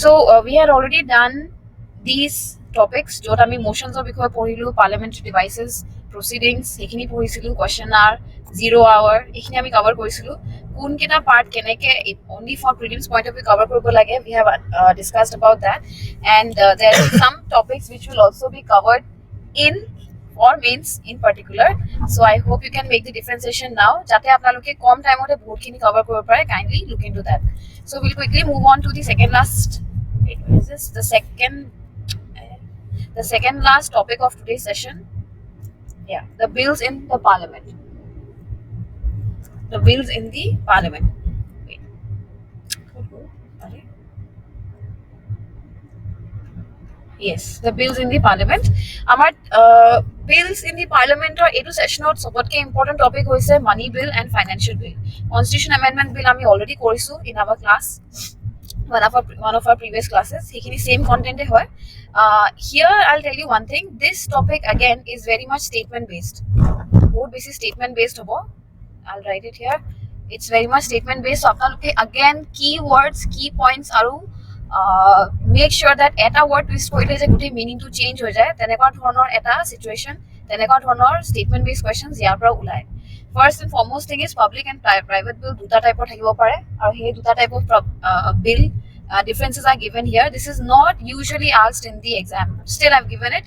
So we had already done these topics য'ত আমি মোশনছৰ বিষয়ে পঢ়িলোঁ, পাৰ্লিয়ামেণ্টাৰী ডিভাইচেছ, প্ৰচিডিংছ সেইখিনি পঢ়িছিলোঁ, কুৱেশ্যন আৱাৰ, 0 আৱাৰ এইখিনি আমি কভাৰ কৰিছিলোঁ। কোনকেইটা পাৰ্ট কেনেকৈ only for prelims point of view cover কৰিব লাগে, we have discussed about that, and there are some topics which will also be covered in for mains in particular. So I hope you can make the differentiation now jate apnaloke kom time ote bahut khini cover koribo pare. Kindly look into that. So we'll quickly move on to the second last, wait, what is this, the second last topic of today's session. Yeah, the bills in the parliament. The bills in the parliament. Wait. Yes, the bills in the parliament. Amar bills in the parliament or এইটো সেশনত সবতকে important topic হৈছে money bill and financial bill. Constitution amendment bill আমি already কৰিছো in our class, one of our previous classes. সেইখিনি same content হয়. Here I'll tell you one thing. This topic again is very much statement based. বহুত বেছি statement based হ'ব. I'll write it here. It's very much statement based. So আপোনালোকে again key words, key points আৰু make cheer that এটা word twist কৰিলে যে গোটেই মিনিংটো change হৈ যায়, তেনেকুৱা ধৰণৰ এটা চিটুৱেশ্যন, তেনেকুৱা ধৰণৰ ষ্টেটমেণ্ট বেছ কুৱেশ্যনছ ইয়াৰ পৰা ওলায়। First and foremost thing is public and private bill দুটা টাইপৰ থাকিব পাৰে, আৰু সেই দুটা type of bill differences are given here. This is not usually asked in the exam. Still, I've given it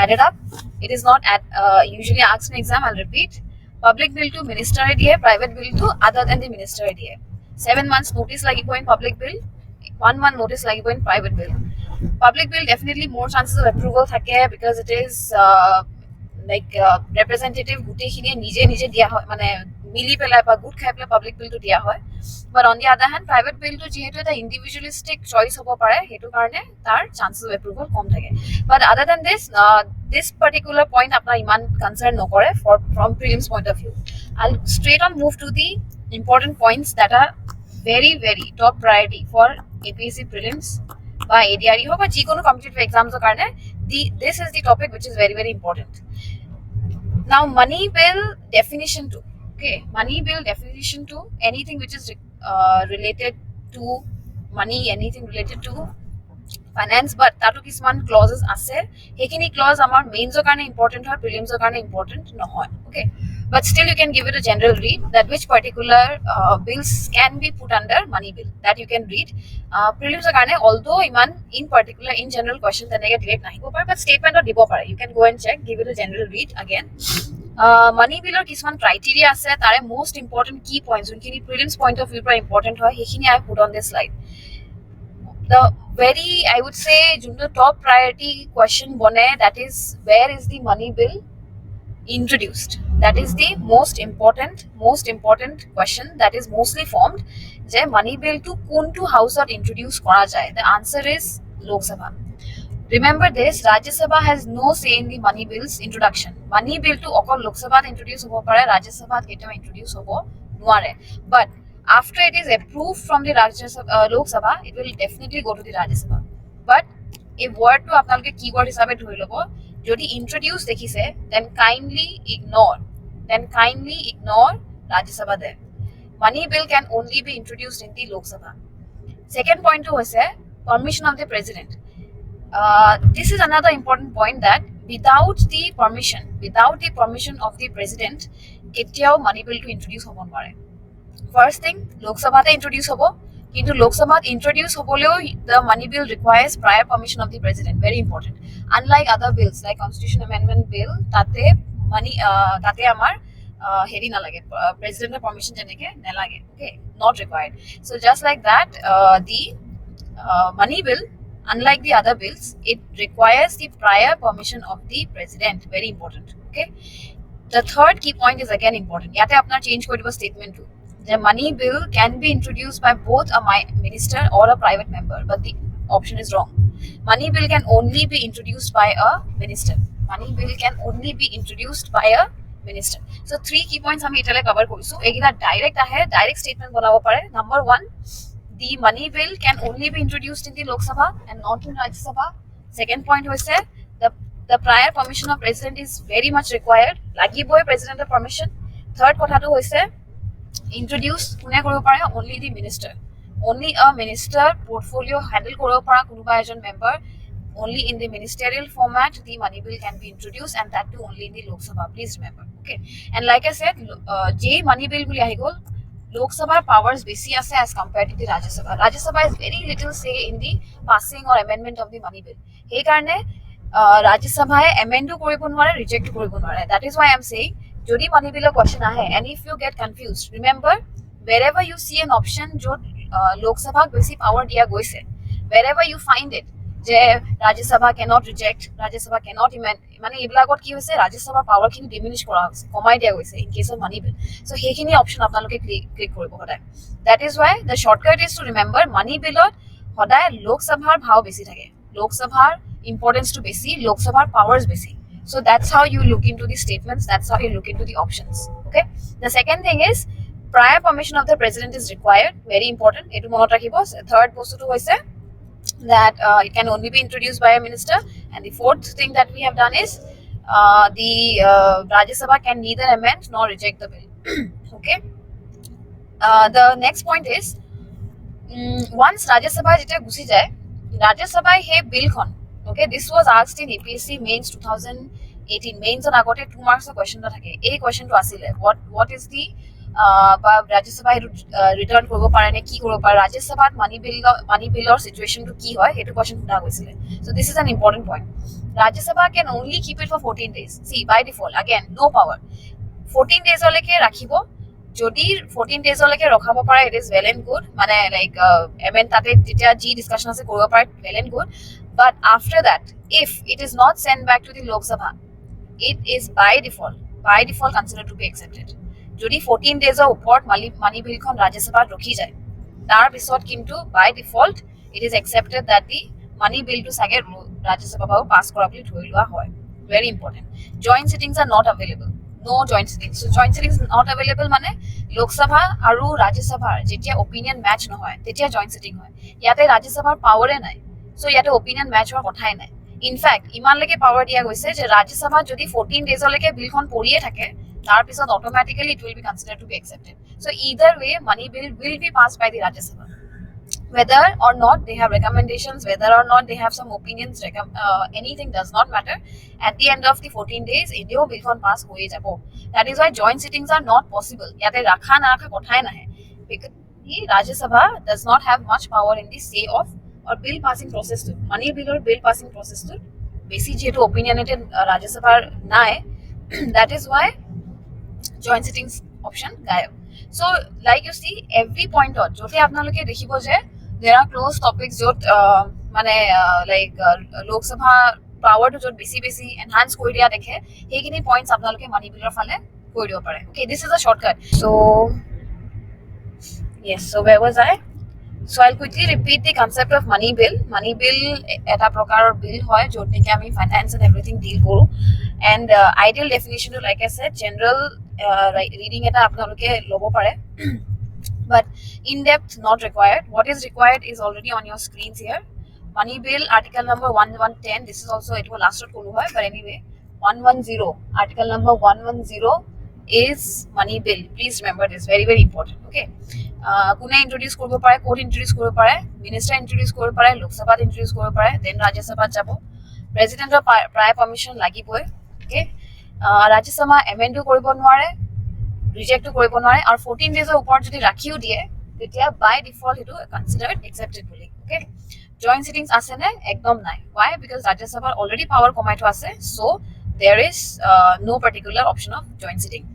added up. It is not usually asked in exam. I'll repeat. Public bill to minister diye, private bill to other than the minister diye. 7 months notice lagibo in public bill, 1 month notice lagibo in private bill. Public bill definitely more chances of approval thake because it is representative গোটেইখিনিয়ে নিজে নিজে দিয়া হয়, মানে মিলি পেলাই বা গোট খাই পেলাই পাব্লিক বিলটো দিয়া হয়। বাট অন দি আদাৰ হেণ্ড প্ৰাইভেট বিলটো যিহেতু এটা ইণ্ডিভিজুৱেলিষ্টিক চইচ হ'ব পাৰে, সেইটো কাৰণে তাৰ চান্সেছ অফ এপ্ৰুভেল কম থাকে। বাট আদাৰ দেন দিছ পাৰ্টিকুলাৰ পইণ্ট আপোনাৰ ইমান কনচাৰ্ণ নকৰে from prelims point of view. I'll straight on move to the important points that are very very top priority for APSC prelims বা ADRE ho ba jikono competitive exams er karone this is the topic which is very very important. Now money bill definition to, okay, money bill definition to anything which is related to money, anything related to finance, but tato kisman clauses ase, hekhini clause amar mains er karone important hoy, prelims er karone important nohoy, okay. But still you can give it a general read that which particular bills can be put under money bill, that you can read. Prelims er karone although iman in particular in general question tenege direct nahi go pare, but statement or dibo pare, you can go and check, give it a general read again. Money bill or kisman criteria ase, tare most important key points unkhini prelims point of view pra important hoy, hekhini I put on this slide. The very, I would say, the top priority question bone, that is where is the money bill introduced. That is the most important question that is mostly formed, je money bill to kuntu house or introduce kora jay. The answer is Lok Sabha. Remember this, Rajya Sabha has no say in the money bills introduction. Money bill to okol Lok Sabha introduce hobo pare, Rajya Sabha ketaও introduce hobo নোৱাৰে, but after it is approved from the Lok Sabha, it will definitely go to the Rajya Sabha. But এই wordটো আপোনালোকে keyword হিচাপে ধৰি ল'ব, যদি introduce দেখিছে then kindly ignore Rajya Sabha there. Money bill can only be introduced in the Lok Sabha. Second point to hoise permission of the president. This is another important point, that without the permission of the president ketiao money bill to introduce hobo নোৱাৰে. First thing, Lok Sabha te introduce hobo, কিন্তু Lok Sabha introduce hoboleo the money bill requires prior permission of the president, very important. Unlike other bills like constitution amendment bill, tate money tate amar heri na lage, president permission janeke na lage, okay, not required. So just like that, the money bill, unlike the other bills, it requires the prior permission of the president, very important, okay. The third key point is again important, yate apnar change koribo statement to, the money bill can be introduced by both a minister or a private member, but the option is wrong. Money bill can only be introduced by a minister. Money bill can only be introduced by a minister. So 3 key points আমি এটালে cover কৰিছো, এগিলা direct আহে, direct statement বনাব পাৰে। Number 1, the money bill can only be introduced in the Lok Sabha and not in Rajya Sabha. Second point hoise the prior permission of president is very much required, লাগিবই president permission. Third কথাটো hoise introduce কোনে কৰিব পাৰে, only the minister. only a minister portfolio handle korbo para konoba ejon member, only in the ministerial format the money bill can be introduced, and that too only in the Lok Sabha. Please remember. Okay, and like I said, J money bill boli ahi gol, Lok Sabha powers besi ase as compared to the Rajya Sabha. Rajya Sabha has very little say in the passing or amendment of the money bill. Hey karne Rajya Sabha amend koribo nware, reject koribo nware. That is why I am saying jodi money bill question ahe, and if you get confused, remember wherever you see an option jo Lok Sabha besi power dia goise, wherever you find it যে Rajya Sabha cannot reject, Rajya Sabha cannot amend, মানে এইবিলাকত কি হৈছে ৰাজ্যসভাৰ পাৱাৰখিনি diminish কৰা হৈছে, কমাই দিয়া গৈছে in case of money bill. So সেইখিনি অপশ্যন আপোনালোকে ক্লিক কৰিব সদায়। That is why the shortcut is to remember money বিলত সদায় লোকসভাৰ ভাও বেছি থাকে, লোকসভাৰ ইম্পৰ্টেঞ্চটো বেছি, লোকসভাৰ পাৱাৰ্ছ বেছি। So that's how you look into the statements, that's how you look into the options. Okay, the second thing is prior permission of the president is required, very important, etu monot rakhibo। Third bostutu hoise that it can only be introduced by a minister, and the fourth thing that we have done is the Rajya Sabha can neither amend nor reject the bill. Okay, the next point is once Rajya Sabha jeta gusi jay, Rajya Sabha he bill khon, okay, this was asked in APSC mains 2018 mains on agote 2 marks question ta thake, ei question to asile what is the বা ৰাজ্য সভাই return কৰিব পাৰে নে কি কৰিব পাৰে, ৰাজ্য সভাত মানি বিলৰ সিচুৱেশনটো কি হয় সেইটো কোৱেশ্চন সোধা গৈছিলে। So this is an important point. Rajya Sabha can only keep it for 14 days। See by default again no power, 14 daysলৈকে ৰাখিব। যদি 14 daysলৈকে ৰখাব পাৰে it is well and good, মানে লাইক এমেণ্ট তাতে যেতিয়া যি ডিছকাশ্যন আছে কৰিব পাৰে, well and good. But after that if it is not send back to the Lok Sabha, it is by default consider two B accepted. যদি 14 days ওপৰত মানি বিলখন ৰাজ্যসভাত ৰখি যায়, তাৰ পিছত কিন্তু by default it is accepted that the money বিলটো চাগে ৰাজ্যসভাও পাছ কৰা বুলি ধৰি লোৱা হয়। Very important. Joint sittings are not available, no joint sittings. So joint sittings not available মানে লোকসভা আৰু ৰাজ্যসভাৰ যেতিয়া অপিনিয়ন মেচ নহয় তেতিয়া জইণ্ট সিটিং হয়। ইয়াতে ৰাজ্যসভাৰ পাৱাৰে নাই, সো ইয়াতে অপিনিয়ন মেচ হোৱাৰ কথাই নাই। ইনফেক্ট ইমানলৈকে পাৱাৰ দিয়া গৈছে যে ৰাজ্যসভাত যদি 14 daysলৈকে বিলখন পৰিয়ে থাকে, তাৰ পিছত automatically it will be considered to be accepted. So either way money bill will be passed by the Rajya Sabha, whether or not they have recommendations, whether or not they have some opinions, anything does not matter. At the end of the 14 days indio bill kon pass hoye jabo. That is why joint sittings are not possible, yate rakha na rakha kothai nahe, because the Rajya Sabha does not have much power in the say of or bill passing process to money bill or bill passing process to basi jeto opinionated Rajya Sabha nai that is why joint sittings option gayab. So like you see every point on jote apnaloke dekhibo je there are close topics jot mane like Lok Sabha power to jot besi enhance koi dia dekhe, heikini points apnaloke money bill fale koi dibo pare. Okay, this is a shortcut. So yes, so where was I? So I'll quickly repeat the concept of money bill. Money bill eta prakarar bill hoy jot neke ami finance and everything deal koru, and ideal definition to like I said general reading eta apnaloke lobo pare but in depth not required. What is required is already on your screens here. Money bill article number 1110, this is also it will last kolu hoy, but anyway 110 article number 110 is money bill. Please remember this, very important. Okay, কোনে introduce করব পারে, court introduce করব পারে, minister introduce করব পারে, লোকসভাত introduce করব পারে, দেন রাজ্যসভাত যাব, প্ৰেসিডেন্টৰ প্ৰায় পাৰমিশন লাগিবই। ওকে, ৰাজ্যসভা এমেন্ডো কৰিব নোৱাৰে, ৰিজেক্টও কৰিব নোৱাৰে, আৰু 14 days ওপৰত যদি ৰাখিও দিয়ে তেতিয়া বাই ডিফল্ট এটো কনসিডাৰ্ড একসেপ্টেড বুলি। ওকে, জইন্ট সিটিংস আছে নে? একদম নাই। Why? Because ৰাজ্যসভাৰ অলৰেডি পাৱাৰ কমাই থোৱা আছে, so there is no particular option of joint sitting.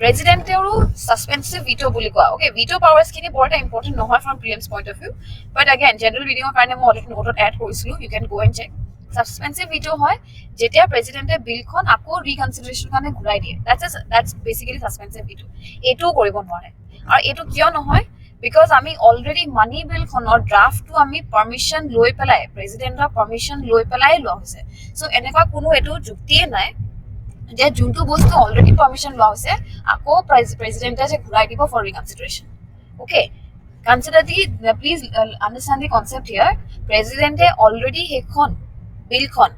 প্রেসিডেন্টেরও সাসপেন্সিভ ভিটো বুলি কোৱা। ওকে, ভিটো পাৱাৰ্স খিনি বৰ এটা ইম্পৰ্টেণ্ট নহয় from prelims point of view, but again general ৰিডিঙৰ কাৰণে মই অলৰেডি নোটত এড কৰিছিলোঁ, you can go and check. Suspensive veto হয় যেতিয়া প্ৰেসিডেন্টে বিলখন আকৌ ৰিকনসিডাৰেশ্যন কাৰণে ঘূৰাই দিয়ে, দ্যাটস বেসিক্যালি সাসপেন্সিভ ভিটো। এটোও কৰিব নোৱাৰে। আৰু এটো কিয় নহয়? বিকজ আমি অলৰেডি মানি বিলখনৰ ড্ৰাফটটো আমি পাৰ্মিশ্যন লৈ পেলাই, প্ৰেসিডেন্টৰ পাৰ্মিশ্যন লৈ পেলাই লোৱা হৈছে। সো এনেকুৱা কোনো এটো যুক্তিয়ে নাই যে যোনটো বস্তু অলৰেডি পাৰ্মিশ্যন লোৱা হৈছে আকৌ প্ৰেসিডেন্টে যে ঘূৰাই দিব for reconsideration. Okay, consider the please understand the concept here. প্ৰেসিডেন্টে অলৰেডি সেইখন বিলখন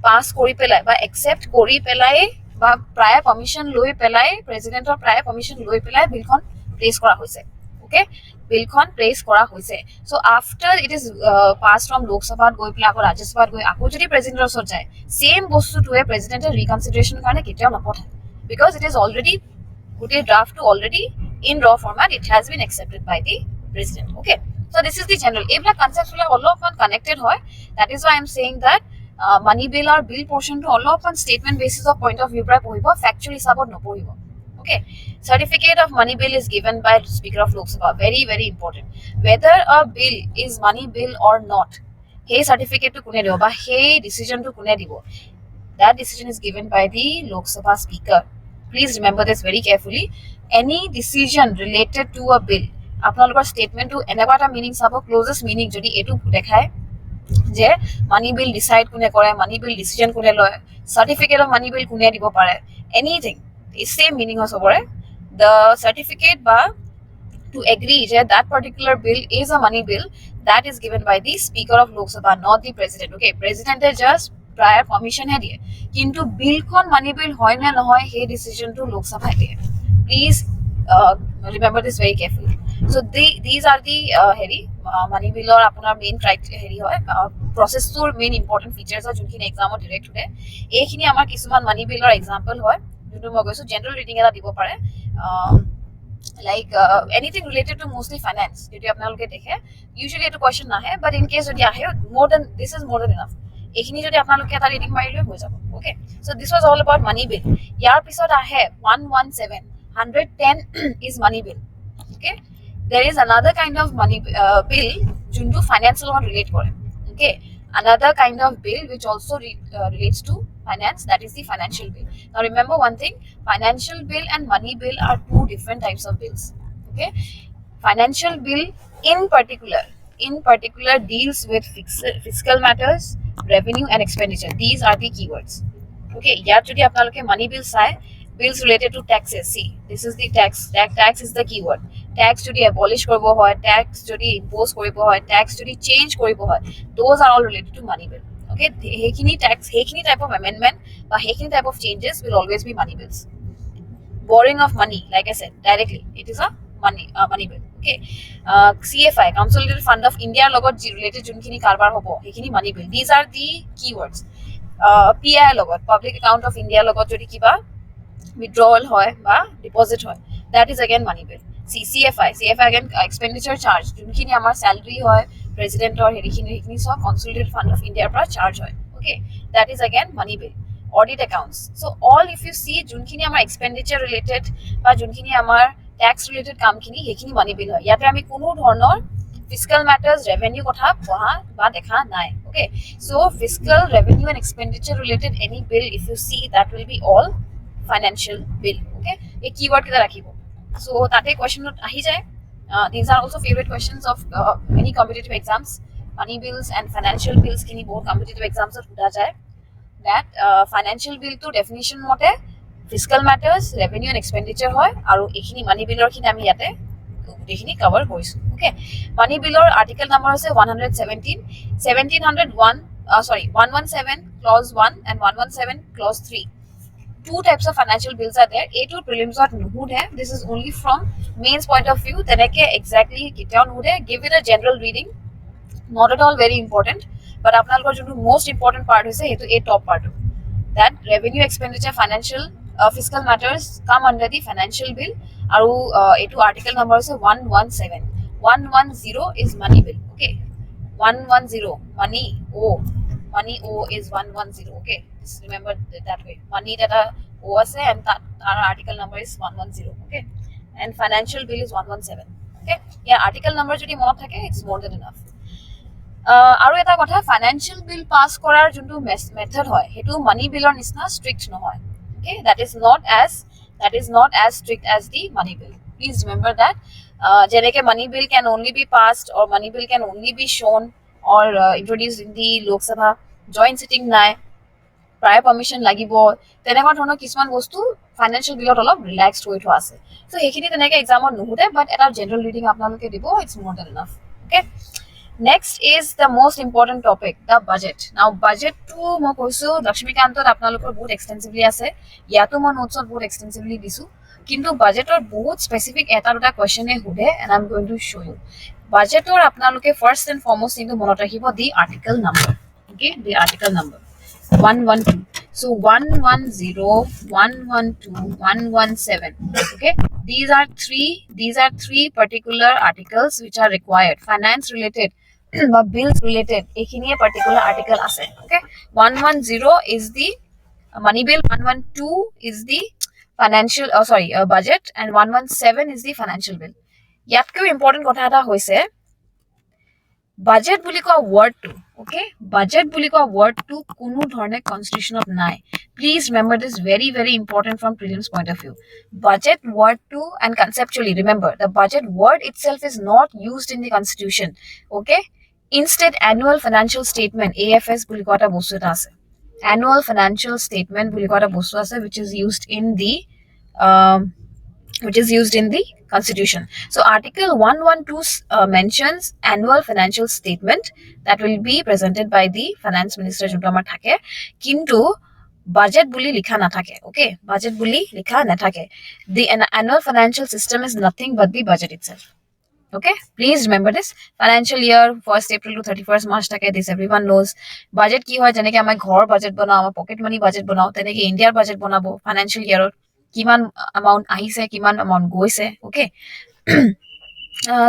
পাছ কৰি পেলাই বা একচেপ্ট কৰি পেলাই বা প্ৰায় পাৰ্মিশ্যন লৈ পেলাই, প্ৰেসিডেন্টৰ প্ৰায় পাৰ্মিশ্যন লৈ পেলাই বিলখন প্লেচ কৰা হৈছে। ওকে, বিলখন প্লেচ কৰা হৈছে so after it is pass from লোকসভাত গৈ পেলাই আকৌ ৰাজ্যসভাত গৈ আকৌ যদি প্ৰেচিডেণ্টৰ ওচৰত যায় সেম বস্তুটোৱে প্ৰেচিডেণ্টে ৰিকনচিডাৰেশ্যনৰ কাৰণে কেতিয়াও নপঠায় বিকজ ইট ইজ অলৰেডি গোটেই ড্ৰাফটটো already in raw format it has been accepted by the president okay so this is the general এইবিলাক কনচেপ্টবিলাক অলপমান কানেক্টেড হয় that is why I am saying that money bill আৰু bill পৰ্চনটো অলপমান statement বেচিছৰ পইণ্ট অফ ভিউৰ পৰা পঢ়িব ফেক্টুৱেল হিচাপত নপঢ়িব okay certificate of money bill is given by speaker of lok sabha very very important whether a bill is money bill or not hey certificate to kune dibo ba hey decision to kune dibo that decision is given by the lok sabha speaker please remember this very carefully any decision related to a bill apnalokor statement to enaka ta meaning sabo closest meaning jodi etu dekhay je money bill decide kune kore money bill decision kune loy certificate of money bill kune dibo pare anything same meaning of sobore the certificate ba to agree that particular bill is a money bill that is given by the speaker of lok sabha not the president okay president just prior permission hai diye kintu bill kon money bill hoy na nohoy he decision to lok sabha diye please remember this very carefully so these are the money bill or apunar main criteria hoy process tour main important features are junkhini exam or direct hude ekhini amar kisuman money bill or example hoy যোনটো মই কৈছো general reading এটা দিব পাৰে like anything related to mostly finance যদি আপোনালোকে দেখে usually এইটো কুৱেশ্যন নাহে বাট ইন কেছ যদি আহে more than this is more than enough এইখিনি যদি আপোনালোকে এটা ৰিডিং মাৰিলে হৈ যাব okay so' this was all about money bill ইয়াৰ পিছত আহে 117 110 is money bill okay there is another kind of money bill যোনটো ফাইনেন্সৰ লগত ৰিলেট কৰে okay another kind of bill which also relates to finance that is the financial bill now remember one thing financial bill and money bill are two different types of bills okay financial bill in particular deals with fiscal matters revenue and expenditure these are the keywords okay yat jodi apnaloke money bill sai bills related to taxes see this is the tax is the keyword tax jodi abolish koribo hoy tax jodi impose koribo hoy tax jodi change koribo hoy those are all related to money bill okay hekhini type of amendment ba hekhini type of changes will always be money bills borrowing of money like I said directly it is a money bill okay CFI consolidated fund of India logot related junkhini karbar hobo hekhini money bill these are the keywords PI logot public account of India logot jodi kiba withdrawal hoy ba deposit hoy that is again money bill CFI again expenditure charge junkhini amar salary hoy president or herikhini so consolidated fund of India pra charge hoy okay that is again money bill audit accounts so all if you see junkhini amar expenditure related ba junkhini amar tax related kam khini hekhini money bill hoy yate ami kono dhornor fiscal matters revenue kotha poha ba dekha nai okay so fiscal revenue and expenditure related any bill if you see that will be all financial bill okay a keyword kita rakhibo so tate question ahi jay these are also favorite questions of many competitive exams money bills and financial bills kini both competitive exams ot huda jay that financial bill to definition mote fiscal matters revenue and expenditure hoy aru ekhini money bill or khini ami yate ekhini cover koisu okay money bill or article number ase 117 clause 1 and 117 clause 3 two types of financial bills are there a2 prelims or nuhud hai this is only from mains point of view teneke exactly kitao nuhud hai give it a general reading not at all very important but apnalokor jonto most important part hoise hetu a top part that revenue expenditure financial fiscal matters come under the financial bill aru a2 article number is 110 is money bill okay 110 money o is 110 okay just remember that way money that o ase and that our article number is 110 okay and financial bill is 117 okay yeah article number jodi monot thake it's more than enough aru eta kotha financial bill pass korar jontu method hoy hetu money bill or nisna strict no hoy okay that is not as strict as the money bill please remember that jeneke money bill can only be passed or money bill can only be shown or introduced in the Lok Sabha joint sitting nai prior permission lagibo teneka dhৰণৰ কিছুমান বস্তু financial বিলত অলপ relaxed হৈ থোৱা আছে so হেখিনি তেনেকে এক্সামত নুহুদে বাট এটা general reading আপোনালোকে দিব ইটস মোৰ than enough okay next is the most important topic the budget নাও বাজেটটো মই কৈছো লক্ষ্মীকান্তত আপোনালোকৰ বহুত এক্সটেন্সিভলি আছে ইয়াতো মই নোটছত বহুত এক্সটেন্সিভলি দিছো কিন্তু বাজেটৰ বহুত স্পেসিফিক এটা দুটা কোৱেশ্চনে হুধে and I am going to show you বাজেটৰ আপোনালোকে ফাৰ্স্ট এন্ড ফৰমোষ্ট কিন্তু মনত ৰাখিব the article number okay the article number 112 so 110 112 117 okay these are three particular articles which are required finance related বা bills related এখিনিয়ে particular article আছে okay 110 is the money bill 112 is the financial budget and 117 is the financial bill ইয়াতকৈ important কথা এটা হৈছে budget বুলি কোৱা wordটো okay budget বুলি কোৱা wordটো কোনো ধৰণে constitutionত নাই please remember this very important from prelims point of view budget wordটো and conceptually remember the budget word itself is not used in the constitution okay instead annual financial statement AFS বুলি কোৱা এটা বস্তু এটা আছে annual financial statement বুলি কোৱা এটা বস্তু আছে which is used in the constitution so article 112 mentions annual financial statement that will be presented by the finance minister junto amar thake kintu budget buli likha na thake okay budget buli likha na thake the annual financial system is nothing but the budget itself okay please remember this financial year 1st April to 31st March take this everyone knows budget ki hoy jane ki amar ghor budget banao amar pocket money budget banao tene ki india budget banabo financial year kiman amount ahise kiman amount goise okay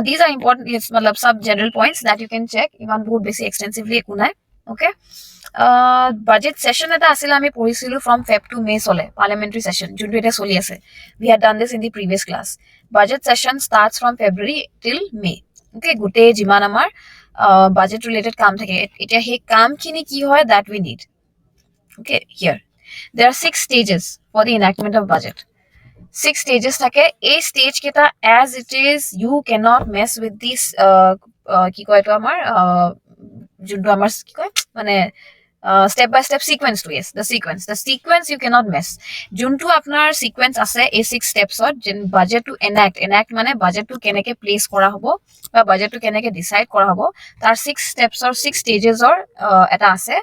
these are important yes matlab sub general points that you can check iman bahut besi extensively ekunai okay budget session eta asile ami porisilu from Feb to May sole parliamentary session juntu eta soli ase we had done this in the previous class budget session starts from February till May okay gote jiman amar budget related kaam thake eta he kaam khini ki hoy that we need okay here there are 6 stages for the enactment of budget 6 stages থাকে এই stage কেটা as it is you cannot mess with this কি কয় তো আমাৰ যোনটো আমাৰ কি কয় মানে step by step sequence to yes the sequence you cannot mess যোনটো আপোনাৰ sequence আছে এই 6 steps to budget to enact মানে budget to কেনেকে place কৰা হ'ব বা budget to কেনেকে decide কৰা হ'ব তাৰ 6 steps or 6 stages or এটা আছে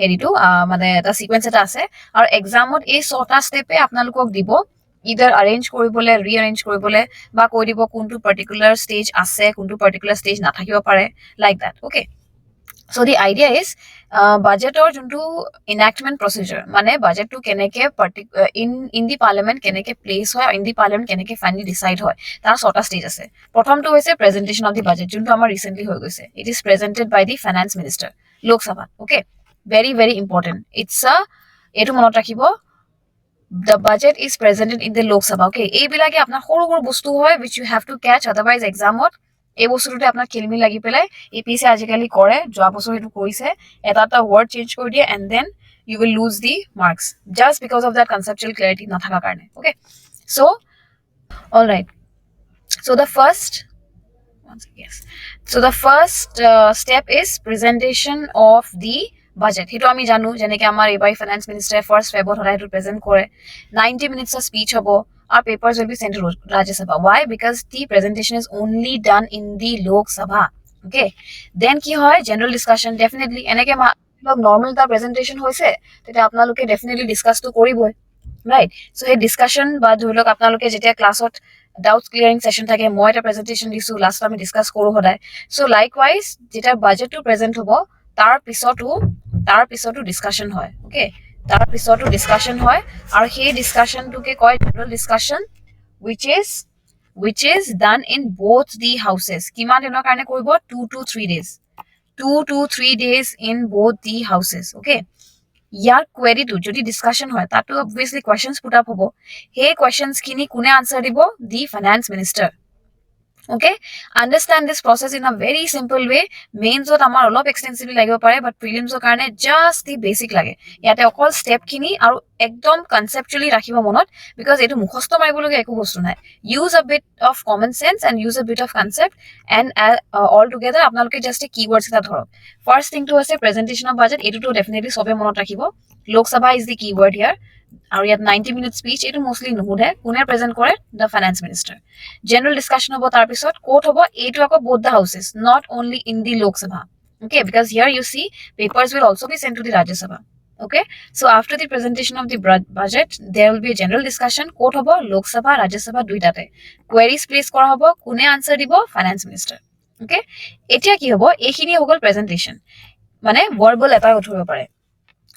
হেৰিটো মানে এটা sequence এটা আছে আৰু examত এই 6টা step আপোনালোকক দিব either arrange koribole rearrange koribole ba koi dibo kuntu particular stage ase kuntu particular stage na thakibo pare like that okay so the idea is budget or juntu enactment procedure mane budget to keneke in the parliament keneke place hoy in the parliament keneke finally decide hoy tar 6ta stage ase prothom to hoise presentation of the budget juntu amar recently hoy goise it is presented by the finance minister lok sabha okay very important it's a etu monot rakhibo the budget is presented in the Lok Sabha okay ei bilage apnar horu horu bostu hoy which you have to catch otherwise exam ot ei bostute apnar khilmi lagi pelai APC ajikali kore joa bosor etu korise eta word change kori die and then you will lose the marks just because of that conceptual clarity na thaka karone okay so all right so the first step is presentation of the budget hetu ami janu jeneke amar ebai finance minister first February horai to present kore 90 minutes of speech hobo our papers will be sent to Rajya Sabha why because the presentation is only done in the Lok Sabha okay then ki hoy general discussion definitely eneke normal ta presentation hoise tete apnaloke definitely discuss to koriboi right so he discussion ba dhorlok apnaloke jetia class ot doubts clearing session thake moi eta presentation disu last time discuss koru hodai so likewise jeta budget to present hobo tar pisotu discussion hoy okay tar pisotu discussion hoy aru he discussion to ke koi general discussion which is done in both the houses kiman dinor karone koribo 2 to 3 days 2 to 3 days in both the houses okay year query to যদি discussion হয় তাতো obviously questions put up hobo he questions kini kune answer dibo the finance minister okay understand this process in a very simple way mains ot amar olop extensively lagibo pare but prelims or karone just the basic lage yate okol step kini aru ekdom conceptually rakhibo monot because etu mukhosto maribologe eku bostu nai use a bit of common sense and use a bit of concept and all together apnaloke just a keywords eta dhorok first thing to ase presentation of budget etu to definitely sobe monot rakhibo Lok Sabha is the keyword here আৰু ইয়াত 90 minute speech এটো mostly নুহুধে কোনে present কৰে the finance minister general discussion হ'ব তাৰ পিছত coat হ'ব এটো আকৌ both the houses not only in the Lok Sabha okay because here you see papers will also be sent to the Rajya Sabha Okay, so after the presentation of the budget, there will be a general discussion. Court hobo, Lok Sabha, Rajya Sabha, duitate. Queries place kora hobo, kune answer dibo, finance minister. Okay, etia ki hobo, ekhini hogol presentation. Mane verbal eta uthibo pare.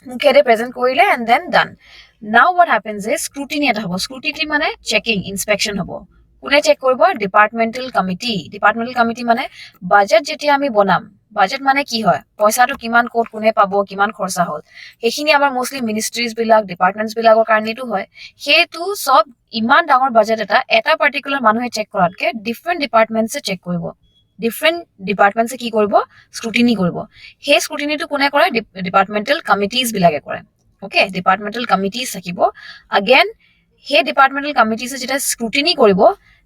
Mukhede present korile and then done. Now what happens is scrutiny eta hobo. Scrutiny mane checking, inspection hobo. Kune check koribo, departmental committee. Departmental committee mane budget jetia ami bonam. Budget মানে কি হয়, পইচাটো কিমান ক'ত কোনে পাব, কিমান খৰচা হ'ল, সেইখিনি আমাৰ মোষ্টলি মিনিষ্ট্ৰিজ বিলাক, ডিপাৰ্টমেণ্টছ বিলাকৰ কাৰণেতো হয়। সেইটো চব ইমান ডাঙৰ বাজেট এটা পাৰ্টিকুলাৰ মানুহে চেক কৰাতকে ডিফাৰেণ্ট ডিপাৰ্টমেণ্টছে চেক কৰিব, ডিফাৰেণ্ট ডিপাৰ্টমেণ্টছে কি কৰিব, স্ক্ৰুটিনি কৰিব। সেই স্ক্ৰুটিনিটো কোনে কৰে, ডিপাৰ্টমেণ্টেল কমিটিজ বিলাকে কৰে। অ'কে, ডিপাৰ্টমেণ্টেল কমিটিজ থাকিব। আগেন সেই ডিপাৰ্টমেণ্টেল কমিটিজে যেতিয়া স্ক্ৰুটিনি কৰিব,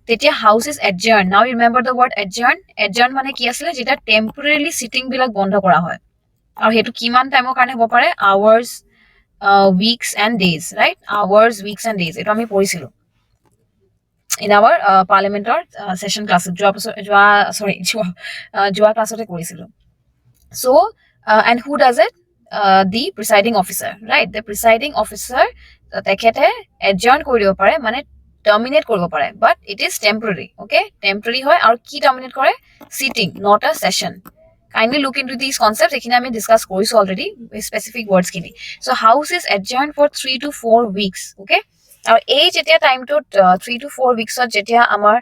তেতিয়া house is adjourn. Now you remember the word adjourn. Adjourn মানে কি আছিলে, যেতিয়া টেম্পৰেলি চিটিং বিলাক বন্ধ কৰা হয়, আৰু সেইটো কিমান টাইমৰ কাৰণে হ'ব পাৰে, hours, weeks and days, right? Hours, weeks and days, এইটো আমি পঢ়িছিলো ইন আৱাৰ পাৰ্লিয়ামেণ্টৰ ছেশ্যন ক্লাছত, যোৱা ক্লাছতে কৰিছিলো। So' and who does it, the presiding officer, right? The presiding officer তেখেতে এডজাৰ্ন কৰি দিব পাৰে, মানে টাৰ্মিনেট কৰিব পাৰে, but it is temporary. Okay, temporary হয়। আৰু কি টাৰ্মিনেট কৰে, sitting, not a session. Kindly look into these concepts. এখানে আমি ডিসকাস কৰিছো অলৰেডি স্পেসিফিক ওয়াৰ্ডস খিনি। So house is adjourn for 3 to 4 weeks. Okay, আৰু এই যেতিয়া টাইমটোত 3 to 4 weeksত যেতিয়া আমাৰ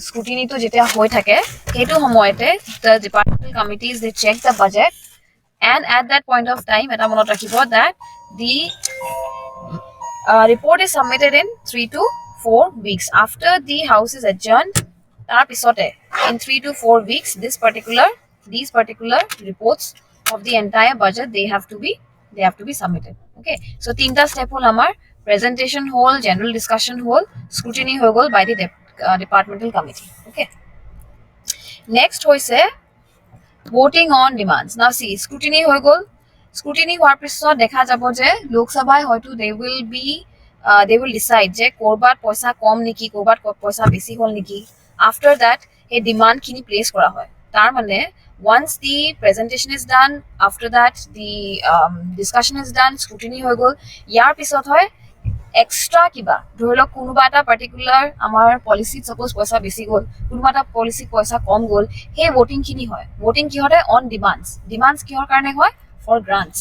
স্ক্ৰুটিনিটো যেতিয়া হৈ থাকে, সেইটো সময়তে the departmental committees they check the budget, and at that point of time এটা মনত ৰাখিব that the report is submitted in 3 to 4 weeks after the house is adjourned. তাৰ পিছতে in 3 to 4 weeks these particular reports of the entire budget they have to be submitted. Okay, so তিনটা step হল আমাৰ presentation হল, general discussion হল, scrutiny হৈ গল by the departmental committee. Okay, next হৈছে voting on demands. Now see, scrutiny হৈ গল, scrutiny হোৱাৰ পিছত দেখা যাব যে লোকসভাই হয়তো they will decide যে কৰবাত পইচা কম নেকি, কৰবাত পইচা বেছি হল নেকি। After that সেই ডিমান্ড খিনি প্লেচ কৰা হয়। তাৰ মানে once the presentation is done, after that the discussion is done, scrutiny হৈ গল, ইয়াৰ পিছত হয় এক্সট্ৰা কিবা, ধৰি লওক কোনোবা এটা পাৰ্টিকুলাৰ আমাৰ পলিচিত সাপোজ পইচা বেছি গ'ল, কোনোবা এটা পলিচিত পইচা কম গ'ল, সেই ভোটিং খিনি হয়। ভোটিং কি হয়, অন ডিমাণ্ডছ। ডিমাণ্ডছ কিহৰ কাৰণে হয়, for grants.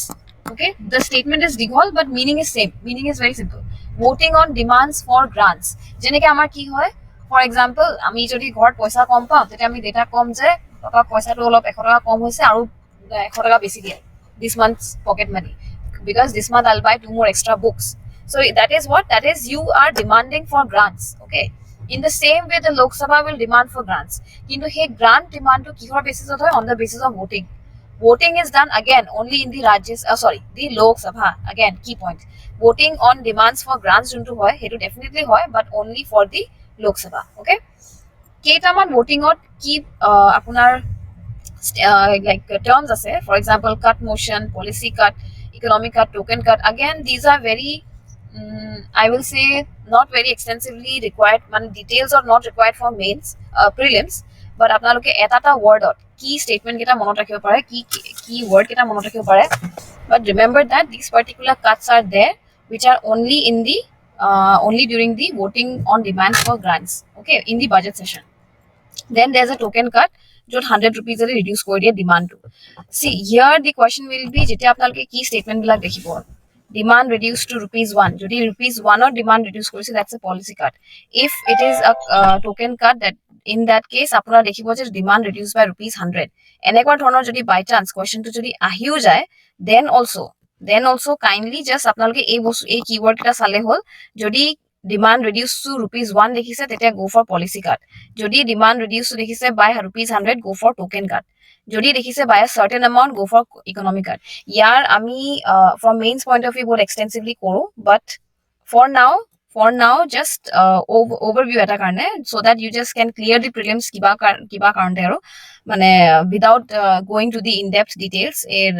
Okay, the statement is dীঘল but meaning is same. Meaning is very simple. Voting on demands for grants. যেনেকে আমাৰ কি হয়, ফৰ এক্সাম্পল আমি যদি ঘৰত পইচা কম পাওঁ, তেতিয়া আমি দেউতাক কম যে পাপা পইচাটো অলপ 100 টকা কম হৈছে আৰু 100 টকা বেছি দিয়ে, this month's pocket money, because this month I'll buy 2 more extra books. So that is what, that is you are demanding for grants. Okay, in the same way the Lok Sabha will demand for grants, কিন্তু সেই grant demand to কিহৰ বেসিছত হয়, on the basis of voting. Voting is done again only in the the Lok Sabha. Again, key point. Voting on demands for grants juntu hoy, hetu definitely hoy, but only for the Lok Sabha. Okay. Keitaman voting on keep apunar like terms ase. For example, cut motion, policy cut, economic cut, token cut. Again, these are very I will say not very extensively required. Man, details are not required for mains, prelims. But আপোনালোকে এটা wordত কি statement কেটা মনত ৰাখিব পাৰে, কি word কেটা মনত ৰাখিব পাৰে। But remember that these particular cuts are there which are only in the only during the voting on demands for grants. Okay, in the budget session. Then there's a token cut য'ত 100 rupees এৰে reduce কৰি দিয়ে demand to. See, here the question will be যেতিয়া আপোনালোকে কি statement বিলাক দেখিব, demand reduced to ₹1. যদি ₹1 or demand reduce কৰিছে, that's a policy cut. If it is a token cut, that in that case আপোনাৰ দেখিব যে demand reduced by ₹100. এনেকুৱা ধৰণৰ যদি by chance questionটো যদি আহিও যায়, then also kindly just আপোনালোকে এই keyword কেটা চালে হ'ল। যদি demand reduced to ₹1 দেখিছে, তেতিয়া go for policy cut. যদি demand reduced দেখিছে by ₹100, go for token cut. যদি দেখিছে by a certain amount, go for economic cut. ইয়াৰ আমি from mains point of view বহুত extensively কৰো, but for now just overview এটা কাৰণে, so that you just can clear the prelims কিবা কাৰণতে আৰু মানে without going to the in-depth details,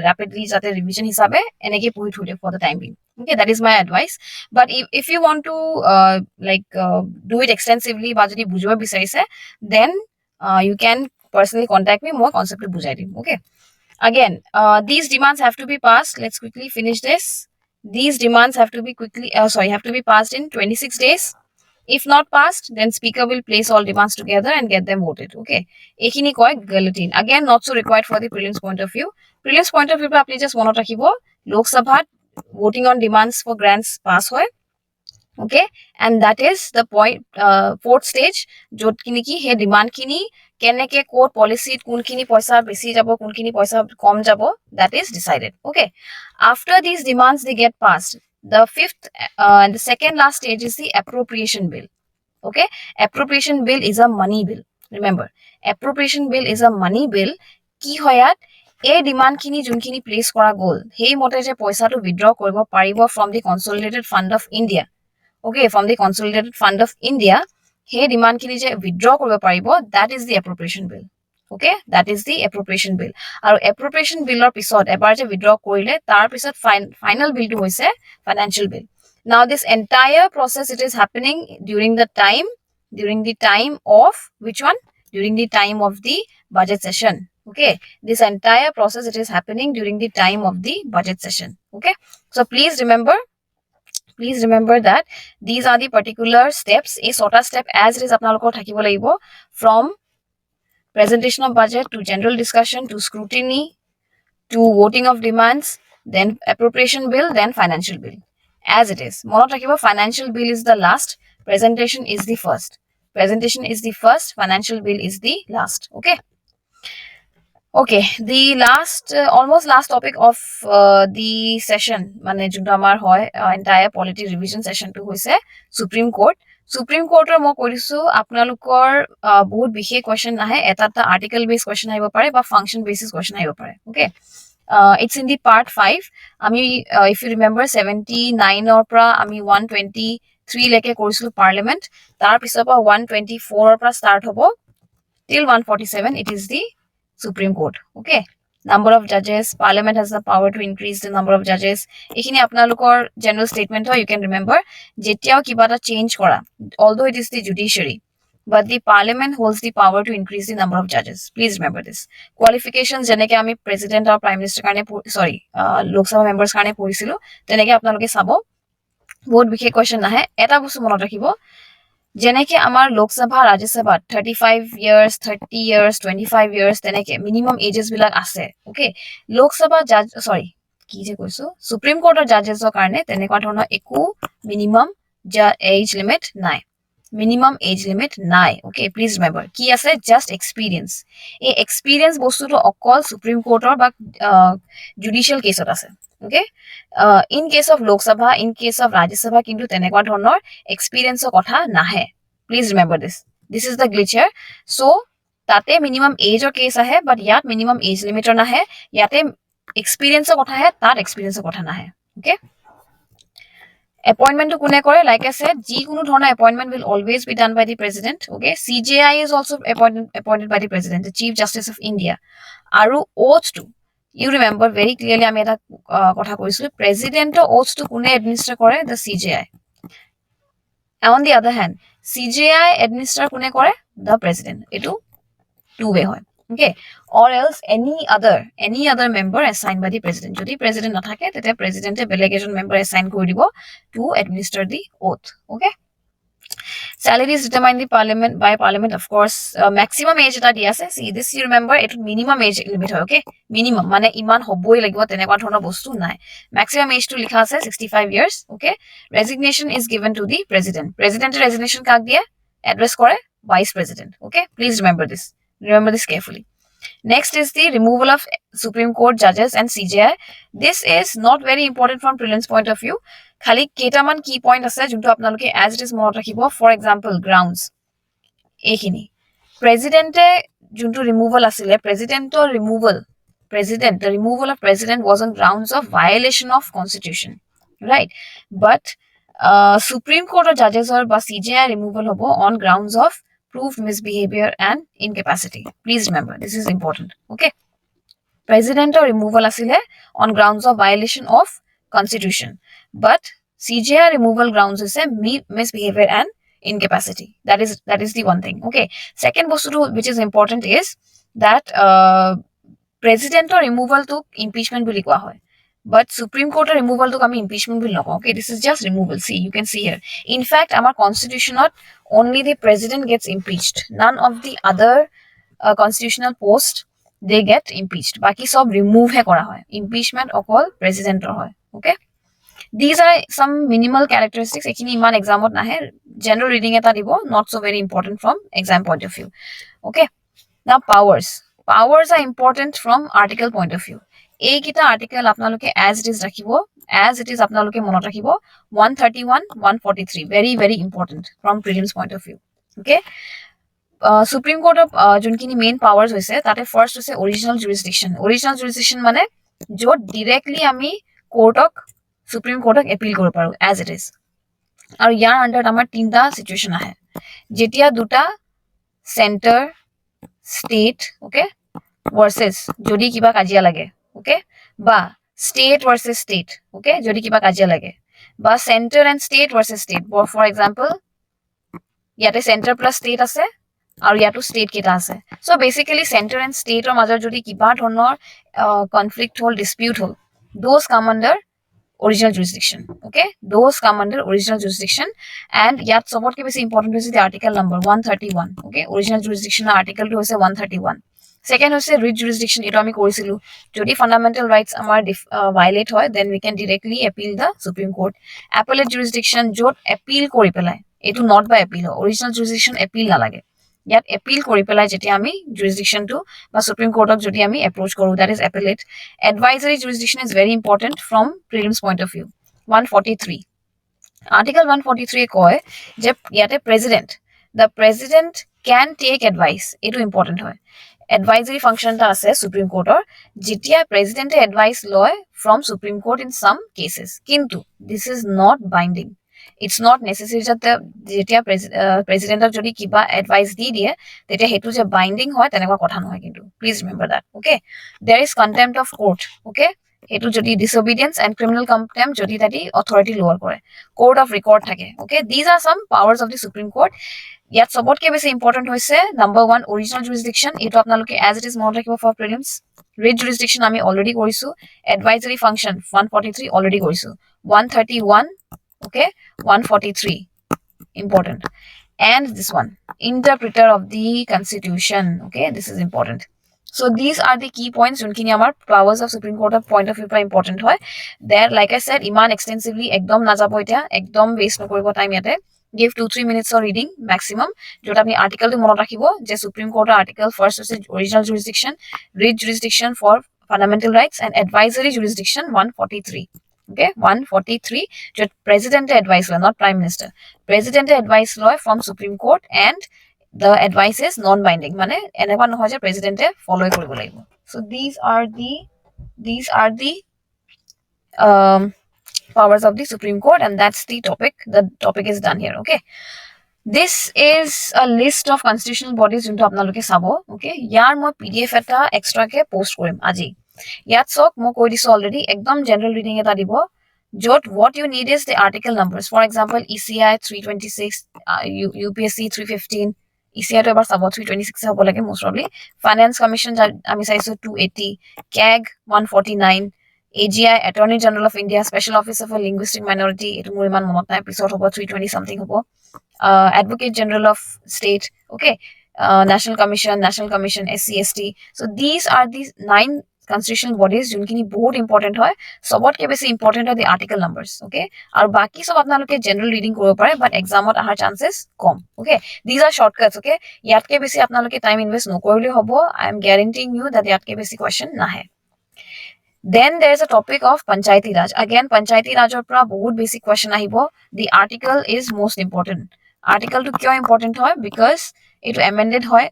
rapidly যাতে revision হিচাপে এনেকে পঢ়ি থৈ দিয়ক for the time being. Okay, that is my advice. But if you want to do it extensively বা যদি বুজিব বিচাৰিছে, then you can personally contact me, মই concept বুজাই দিম। Okay, Again, these demands have to be passed. Let's quickly finish this. These demands have to be have to be passed in 26 days. If not passed, then speaker will place all demands together and get them voted. Okay, ekhini koy guillotine. Again, not so required for the prelims point of view. Prelims point of view pa apni just monot rakhibo Lok Sabha voting on demands for grants pass hoy. Okay, and that is the point, fourth stage, jot kini ki he demand kini keneke court policy kunkhini paisa besi jabo kunkhini paisa kom jabo, that is decided. Okay, after these demands they get passed, the fifth and the second last stage is the appropriation bill. Okay, appropriation bill is a money bill. Remember, appropriation bill is a money bill. কি হয় ইয়াত এই demand খিনি যোনখিনি place কৰা গ'ল সেই মতে যে পইচাটো উইথড্ৰ কৰিব পাৰিব from the consolidated fund of India. Okay, from the Consolidated Fund of India, hey demand kini je withdraw korbe paribo, that is the appropriation bill. Okay, that is the appropriation bill. Aru appropriation bill or pisot ebar je withdraw korile tar pisot final bill to hoise financial bill. Now this entire process, it is happening during the time of which one? During the time of the budget session. Okay, this entire process, it is happening during the time of the budget session. Okay, so please remember that these are the particular steps. A sorta step as it is apnalokor thakibo lagibo, from presentation of budget to general discussion to scrutiny to voting of demands, then appropriation bill, then financial bill. As it is monot rakhibo, financial bill is the last, presentation is the first, financial bill is the last. Okay, the last almost last topic of the session mane junto amar hoy entire polity revision session to hoise Supreme Court. Supreme Court or mo korisu apnalokor bahut bishesh question nahe, eta article based question ahibo pare ba function basis question ahibo pare. Okay, it's in the part 5. Ami if you remember 79 or pra ami 123 leke korisu parliament, tar pisor pa 124 or pra start hobo till 147, it is the Supreme Court. Okay, number of judges, parliament has the power to increase the number of judges. Ekhini apnalokor general statement hoy, you can remember jetiao kiba ta change kora, although it is the judiciary, but the parliament holds the power to increase the number of judges. Please remember this. Qualifications jeneke ami president or prime minister karone Lok Sabha members karone porisilu, teneke apnaloke sabo bahut bishesh question nahe. Eta bostu monot rakhibo, jeneke amar Lok Sabha, Rajya Sabha 35 years, 30 years, 25 years teneke minimum ages bilak ase. Okay, Lok Sabha judge ki je koisu Supreme Court or judges or karone tenekwa dhoroner eku minimum age limit nai. Okay, please remember ki ase just experience. A experience bostu to okol Supreme Court or ba judicial case ot ase. Okay, in case of Lok Sabha, in case of Rajya Sabha kintu tenekwa dhoroner experience or kotha nahe. Please remember this. This is the glitch here. So tate minimum age or case ahe, but yat minimum age limit or nahe. Yate experience or kotha hai, tar experience or kotha nahe. Okay, appointment to kune kore, like I said, ji kunu dhorona appointment will always be done by the president. Okay, CJI is also appointed by the president, the Chief Justice of India. Aru oath to, you remember very clearly ami eta kotha koisu, president or oath to kune administer kore, the CJI. On the other hand, CJI administer kune kore, the president. Etu two way hoy. Okay, or else any other member assigned by the president. Jodi president nathake tete president e delegation member assign kori dibo to administer the oath. Okay, salary is determined by parliament, of course. Maximum age eta di ase. See this, you remember, it minimum age limit hoy. Okay, minimum mane iman hoboi lagibo tenekwa dhoroner bostu nai. Maximum age to likha ase 65 years. Okay, resignation is given to the president. President resignation kak diye, address kore vice president. Okay, please remember this. Remember this carefully. Next is the removal of Supreme Court judges and CJI. This is not very important from prelims point of view. Khali ketaman key point ase junto apnaloke as it is monot rakhibo. For example, grounds ekhini president junto removal asile, the removal of president was on grounds of violation of constitution, right? But Supreme Court or judges or ba CJI removal hobo on grounds of proved misbehavior and incapacity. Please remember, this is important. Okay, president or removal asile on grounds of violation of constitution, but CJI removal grounds is a misbehavior and incapacity. That is the one thing. Okay, second bostu which is important is that প্ৰেচিডেণ্টৰ ৰিমুভেলটোক ইম্পিচমেণ্ট বুলি কোৱা হয়, but Supreme Court removal to kami impeachment will not. Okay, this is just removal. See, you can see here. In fact, our constitution not only the president gets impeached. None of the other constitutional posts they get impeached. Baki sob remove hai kora hoy. Impeachment okol president hoy. Okay. These are some minimal characteristics. Ekini iman exam ot nahe. General reading eta dibo, not so very important from exam point of view. Okay. Now powers. Powers are important from article point of view. এইকেইটা article আপোনালোকে as it is ৰাখিব, as it is আপোনালোকে মনত ৰাখিব 131 143 very important from prelims point of view. Okay, supreme কোৰ্টৰ যোনখিনি main পাৱাৰ্স হৈছে তাতে ফাৰ্স্ট হৈছে অৰিজিনাল জুৰিসডিকশ্যন মানে য'ত ডিৰেক্টলি আমি কোৰ্টক সুপ্ৰিম কোৰ্টক এপিল কৰিব পাৰো as it is, আৰু ইয়াৰ আন্ডাৰত আমাৰ তিনটা সিচুৱেশ্যন আহে যেতিয়া দুটা চেণ্টাৰ ষ্টেট ওকে ভাৰ্চেছ যদি কিবা কাজিয়া লাগে, okay, বা state versus state, okay, যদি কিবা কাজিয়া লাগে, বা center and state versus state, for example ইয়াতে center plus state আছে আৰু ইয়াতো state কেইটা আছে, so basically center and state ৰ মাজৰ যদি কিবা ধৰণৰ conflict hall, dispute hall, those come under original jurisdiction. Okay, those come under original jurisdiction, and ইয়াত সবতকে বেছি important হৈছে the article number 131. Okay, original jurisdiction article টো হৈছে 131. Second হৈছে writ jurisdiction, এটো আমি কৰিছিলো যদি fundamental rights আমাৰ violate হয় then we can directly appeal the Supreme Court. Appellate jurisdiction যত appeal কৰি পেলাই, এটো not by appeal হয়, original jurisdiction appeal নালাগে, ইয়াত appeal কৰি পেলাই যেতিয়া আমি jurisdiction টো বা Supreme Court যদি আমি approach কৰো, that is appellate. Advisory jurisdiction is very important from prelims point of view. 143 article 143 কয় যে ইয়াতে the president can take advice, এটো important হয়, advisory function ta ase Supreme Court or jetia president advice loi from Supreme Court in some cases, kintu this is not binding. It's not necessary that jetia president jodi kiba advice di die tetia hetu je binding hoy tenekwa kotha nohoy, kintu please remember that. Okay, there is contempt of court. Okay, hetu jodi disobedience and criminal contempt jodi tati authority lower kore, court of record thake. Okay, these are some powers of the Supreme Court. ইয়াত সবতকে বেছি important হৈছে number 1 original জুৰিসডিকশ্যন, এটো আপোনালোকে as it is মনত ৰাখিব for prelims. Writ জুৰিসডিকশ্যন আমি already কৰিছো, এডভাইজৰি ফাংচন 143 অলৰেডি কৰিছো, 131 okay 143 important, and this one interpreter of the constitution. Okay, this is important. So these are the key points যোনখিনি আমাৰ powers of Supreme Court of point of view পৰা important হয়. There like I said ইমান extensively একদম নাযাব, এতিয়া একদম waste নকৰিব টাইম, ইয়াতে give 2-3 minutes of reading maximum. jota apni article to monot rakhibo je Supreme Court article first is original jurisdiction, writ jurisdiction for fundamental rights, and advisory jurisdiction 143. Okay, 143 jo president advice law, not prime minister, president advice law from Supreme Court, and the advice is non binding, mane enekwa nohoy je president follow koribo lagibo. So these are the powers of the Supreme Court, and that's the topic. The topic is done here. Okay, this is a list of constitutional bodies junto apnaloke sabo. Okay, yar moi PDF eta extra ke post korim aji. Yat sok mo koi diso already ekdom general reading eta dibo jot what you need is the article numbers. For example, ECI 326, UPSC 315, ECI to ebar sabo 326 hobo lage most probably. Finance Commission ami saiso 280, CAG 149, AGI Attorney General of India, Special Officer for Linguistic Minority, etu mur iman monot nai, episode hobo 320 something hobo. Advocate General of State, okay, National Commission, SC ST. So these are these 9 constitutional bodies যোনখিনি বহুত important হয়, সবতকে বেছি important are the article numbers. Okay, আৰু বাকি সব আপোনালোকে general reading কৰিব পাৰে, but examত আহাৰ chances com. Okay, these are shortcuts. Okay, ইয়াতকে বেছি আপোনালোকে time invest নকৰিলে হ'ব, I am guaranteeing you that ইয়াতকে বেছি question নাহে. Then there is a topic of Panchayati Raj. Again, Panchayati Raj or pra bahut basic question ahibo. The article is most important. Article to kyo important hoy? Because it amended hoy,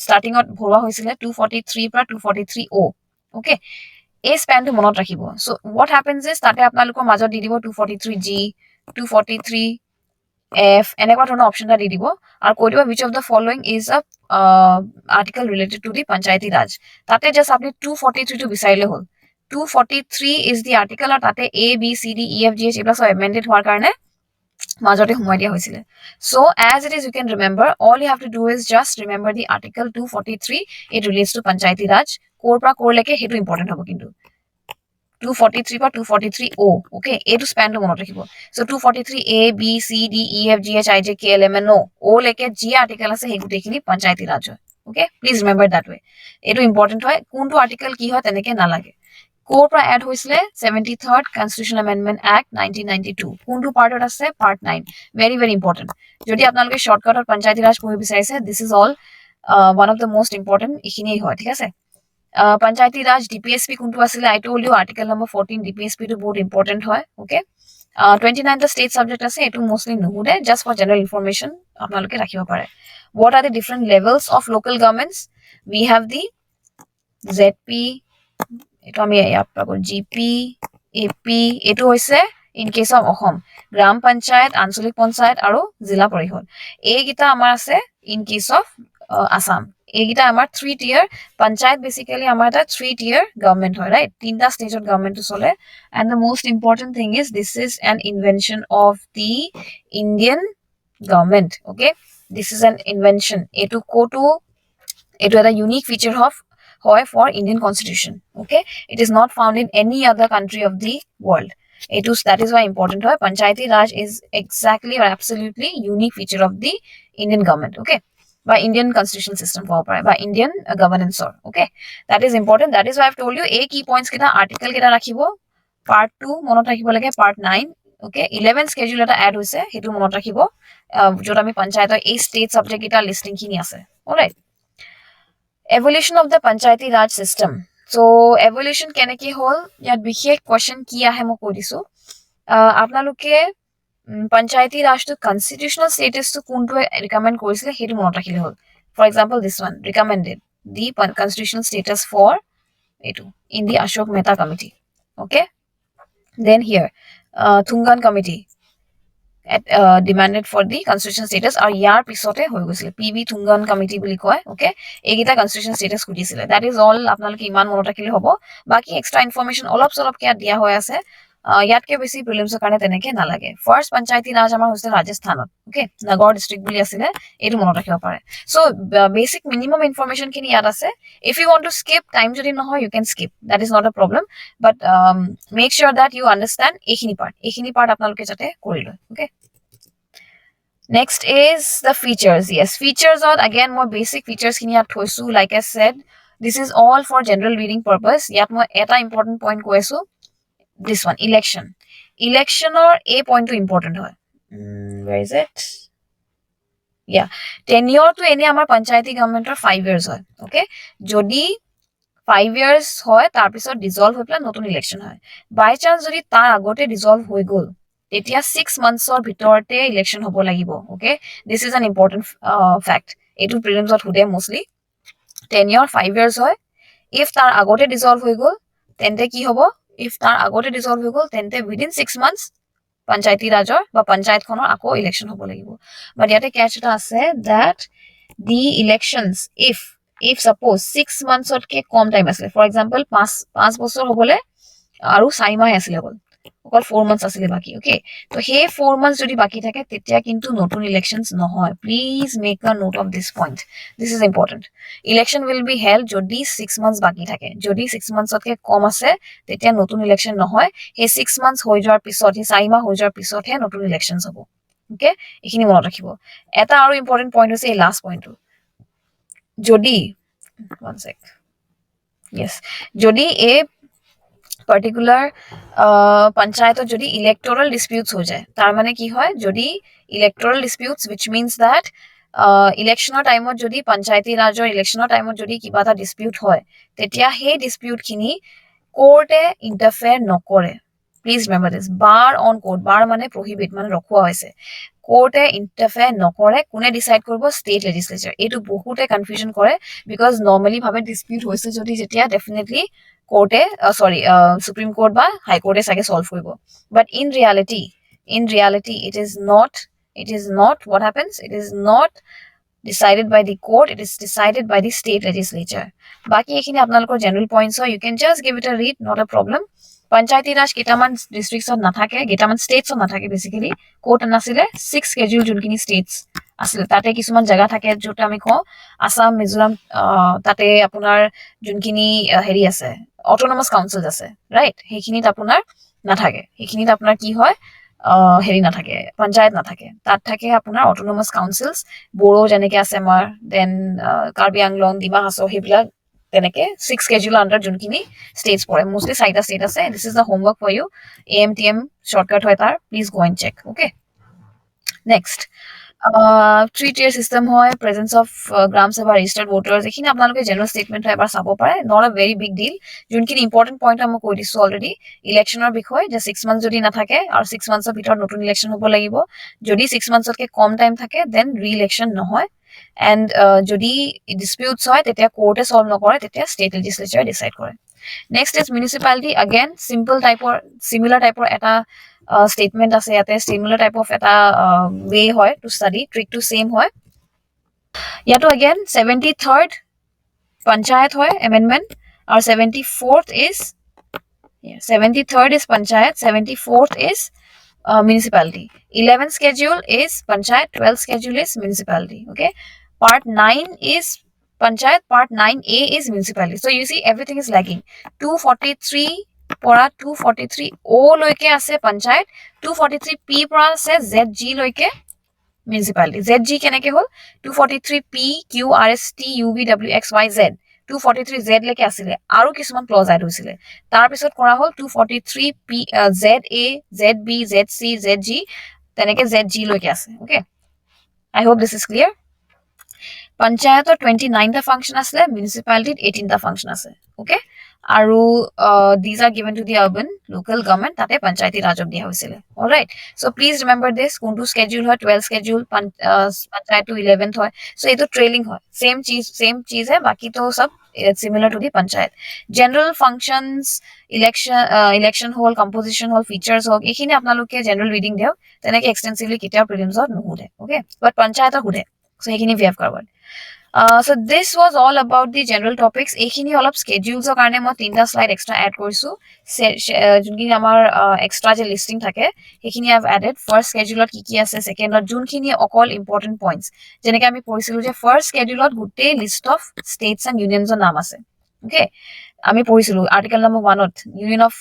starting at bhorwa hoisile 243 pra 243O. Okay, a span to monot rakhibo. So what happens is tate apnaloko major di dibo 243G, 243F, enekwa thono option ta di dibo ar koi dibo which of the following is a article related to the Panchayati Raj. Tate just apni 243 to bisarile hol. 243 is the article, or tate A B C D E F G H ebla so amended hoar karone মাজতে সোমাই দিয়া হৈছিলে so as it is you can remember all you have to do is just remember the article 243 it relates to panchayati raj কৰ পৰা কৰ লৈকে হেতু important হ'ব কিন্তু 243 বা 243 o okay এইটো স্পেনটো মনত ৰাখিব so 243 a b c d e f g h i j k l m n o o লৈকে যি আৰ্টিকেল আছে সেই গুটেখিনি পঞ্চায়তী ৰাজ হয় okay please remember that way এইটো ইম্পৰ্টেন্ট হয় কোনটো আৰ্টিকেল কি হয় তেনেকে নালাগে কৰ পৰা এড হৈছিলে 73rd কনষ্টিটিউশন এমেন্ডমেন্ট এক্ট 1992 কোনটো পাৰ্টত আছে পাৰ্ট 9 very very important যদি আপোনালোকে শৰ্টকাটত পঞ্চায়তী ৰাজ পঢ়িব বিচাৰিছে this is all one of the most important ইখিনিয়ে হয় ঠিক আছে Panchayati Raj DPSP kuntu asile I told you article number 14 DPSP to board important hoy okay 29 the state subject ase etu mostly nuhude just for general information apnaloke rakhibo pare what are the different levels of local governments we have the ZP etu ami yapako GP AP etu hoise in case of Ahom gram panchayat ancholik panchayat aru jila parishod ei gita amar ase in case of Assam এইগিটা আমাৰ 3 tier panchayat basically আমাৰ এটা 3 tier government হয় right তিনটা stage of government to চলে and the most important thing is this is an invention of the Indian government okay this is an invention etu kotu etu eta unique feature of hoy for Indian constitution okay it is not found in any other country of the world that is why important hoy panchayati raj is exactly or absolutely unique feature of the Indian government okay by Indian constitutional system for by Indian governance or okay that is important that is why I've told you a key points kita article kita rakhibo part 2 monot rakhibo lage part 9 okay 11 schedule eta add hoise hetu monot rakhibo jot ami panchayat a state subject kita listing khini ase all right evolution of the panchayati raj system so evolution keneke hol yat bishek question ki ahe mo kodisu apnaloke Panchayati Raj to constitutional status to kuntu recommend koisile hetu monot rakhile hol for example this one recommended the constitutional status for etu in the Ashok Mehta committee okay then here Thungan committee demanded for the constitutional status or yar pisote hoi goisile PV Thungan committee buli koy okay egita constitutional status kudisile that is all apnaloke iman monot rakhile hobo baki extra information olop solop ke dia hoy ase ইয়াতকে বেছি প্ৰিলিমছৰ কাৰণে তেনেকে নালাগে first Panchayati Raj আমাৰ হৈছে ৰাজস্থানত okay নগৰ district বুলি আছিলে এইটো মনত ৰাখিব পাৰে সো বেসিক মিনিমাম ইনফৰমেশন খিনি ইয়াত আছে if you want to skip time যদি নহয় you can skip that is not a problem but make sure that you understand এইখিনি পাৰ্ট আপোনালোকে যাতে কৰি লয় okay next is the features yes features are again more basic features খিনি ইয়াত থৈছো like I said this is all for general reading purpose ইয়াত মই এটা important point কৈছো this one election or a point to important hoy where is it yeah tenure to any amar panchayati government or 5 years hoy okay jodi 5 years hoy tar pisot dissolve hoy pla notun election hoy by chance jodi tar agote dissolve hoy gol etia 6 months or bitorte election hobo lagibo okay this is an important fact etu prelims ot hude mostly tenure 5 years hoy if tar agote dissolve hoy gol tente ki hobo if tar agote dissolve hoy gol tente within 6 months panchayati rajor ba panchayat khonor ako election hobo lagibo but yate catch eta ase that the elections if suppose 6 months ot ke kom time asle for example 5 bochor hobole aru 4 মাহ asile gol অকল 4 months asile baki okay to he 4 months jodi baki thake tetia kintu notun elections nohoy please make a note of this point this is important election will be held jodi 6 months baki thake jodi 6 months otke kom ase tetia notun election nohoy he 6 months hoi jor pisot he 4 mah hoi jor pisot he notun elections hobo okay ekhini monot rakhibo eta aru important point hoise last point to jodi one sec yes jodi a particular panchayat jodi electoral disputes ho jay tar mane ki hoy jodi electoral disputes which means that election time jodi panchayati rajor election time jodi kiba ta dispute hoy tetia he dispute khini court e interfere nokore please remember this bar on court bar mane prohibit mane rokhua hoise court e interfere nokore kune decide korbo state legislature etu bahute confusion kore because normally bhabe dispute hoise jodi jetia definitely court supreme court ba high court e sage solve koribo but in reality it is not what happens it is not decided by the court it is decided by the state legislature baki ekhini apnalokor general points you can just give it a read not a problem Panchayati Raj কেইটামান ডিষ্ট্ৰিক্টছত নাথাকে, কেইটামান ষ্টেটছত নাথাকে basically. ক'ত নাছিলে? 6 schedule যোনখিনি states আছিলে, তাতে কিছুমান জেগা থাকে য'ত আমি কওঁ আসাম, মিজোৰাম, তাতে আপোনাৰ যোনখিনি হেৰি আছে অট'নমাছ কাউন্সিল আছে, ৰাইট? সেইখিনিত আপোনাৰ নাথাকে। সেইখিনিত আপোনাৰ কি হয়, হেৰি নাথাকে, পঞ্চায়ত নাথাকে। তাত থাকে আপোনাৰ অট'নমাছ কাউন্সিলছ, বড়ো যেনেকে আছে আমাৰ, দেন কাৰ্বি আংলং, ডিমা হাছাও, সেইবিলাক তেনেকে 6 স্কেডিউল আণ্ডাৰ যোনখিনি ষ্টেটছ পৰে। মোষ্টলি 4টা ষ্টেট আছে। This is the homework for you. AMTM shortcut হয় তাৰ, please go and check. Okay, next 3-tier system হয়, presence of gram sabha, registered voters, এইখিনি আপোনালোকে জেনেৰেল ষ্টেটমেণ্ট হয় এবাৰ চাব পাৰে, নট আ ভেৰি বিগ ডিল। যোনখিনি ইম্পৰ্টেণ্ট পইণ্ট হয় মই কৈ দিছোঁ অলৰেডি। ইলেকশ্যনৰ বিষয়, যে 6 মান্থ যদি নাথাকে আৰু 6 মান্থছৰ ভিতৰত নতুন ইলেকশ্যন হ'ব লাগিব। যদি 6 মান্থছতকৈ কম টাইম থাকে দেন ৰি ইলেকশ্যন নহয়। এণ্ড যদি ডিছপিউটছ হয় তেতিয়া কোৰ্টে চল্ভ নকৰে, তেতিয়া ষ্টেট লেজিছলেচাৰে ডিচাইড কৰে। Next is municipality. Again similar টাইপৰ এটা statement আছে ইয়াতে, similar type of এটা way হয় to study, trick to same হয়। ইয়াতো again 73rd panchayat হয় amendment, আৰু 74th is 73rd is panchayat, 74th is municipality. 11th schedule is panchayat, 12th schedule is municipality. Okay, part 9 is panchayat, part 9A is municipality. So you see everything is lagging. 243 পৰা 243O লৈকে আছে panchayat, 243P পৰা আছে ZG লৈকে municipality. ZG কেনেকে হ'ল? 243PQRSTUVWXYZ, 243Z লৈকে আছিলে, আৰু কিছুমান ক্লজ এড হৈছিলে। তাৰপিছত কৰা হ'ল 243ZA, ZB, ZC, ZG, তেনেকে ZG লৈকে আছে। Okay, I hope this is clear. পঞ্চায়তৰ 29টা ফাংচন আছে, মিউনিচিপালিটিত 18টা ফাংচন আছে। অ'কে, আৰু these are given to the urban local government, তাতে পঞ্চায়তী ৰাজক দিয়া হৈছিলে। অলৰাইট, চ' প্লিজ ৰিমেম্বাৰ দিছ। কোনটো স্কেডিউল হয়? 12 স্কেডিউল, পঞ্চায়তটো 11th হয়। চ' এইটো ট্ৰেইলিং হয়, চেম চিজ হয়, বাকীটো চব similar to the panchayat. General functions, election hall, composition hall, features হওক, এইখিনি আপোনালোকে general reading দিয়ক, তেনেকে extensively কেতিয়াও prelims-ত নুসুধে। Okay, but panchayat সুধে, so সেইখিনি we have covered. So this was all about the general topics. এইখিনি অলপ schedules-ৰ কাৰণে মই 3টা slide extra add কৰিছোঁ। যোনখিনি আমাৰ extra যে listing থাকে সেইখিনি I have added. First schedule-ত কি কি আছে, second-ত যোনখিনি অকল important points, যেনেকে আমি পঢ়িছিলোঁ যে first schedule-ত গোটেই list of states and unions-ৰ নাম আছে। Okay, আমি পঢ়িছিলোঁ article number 1-ত union of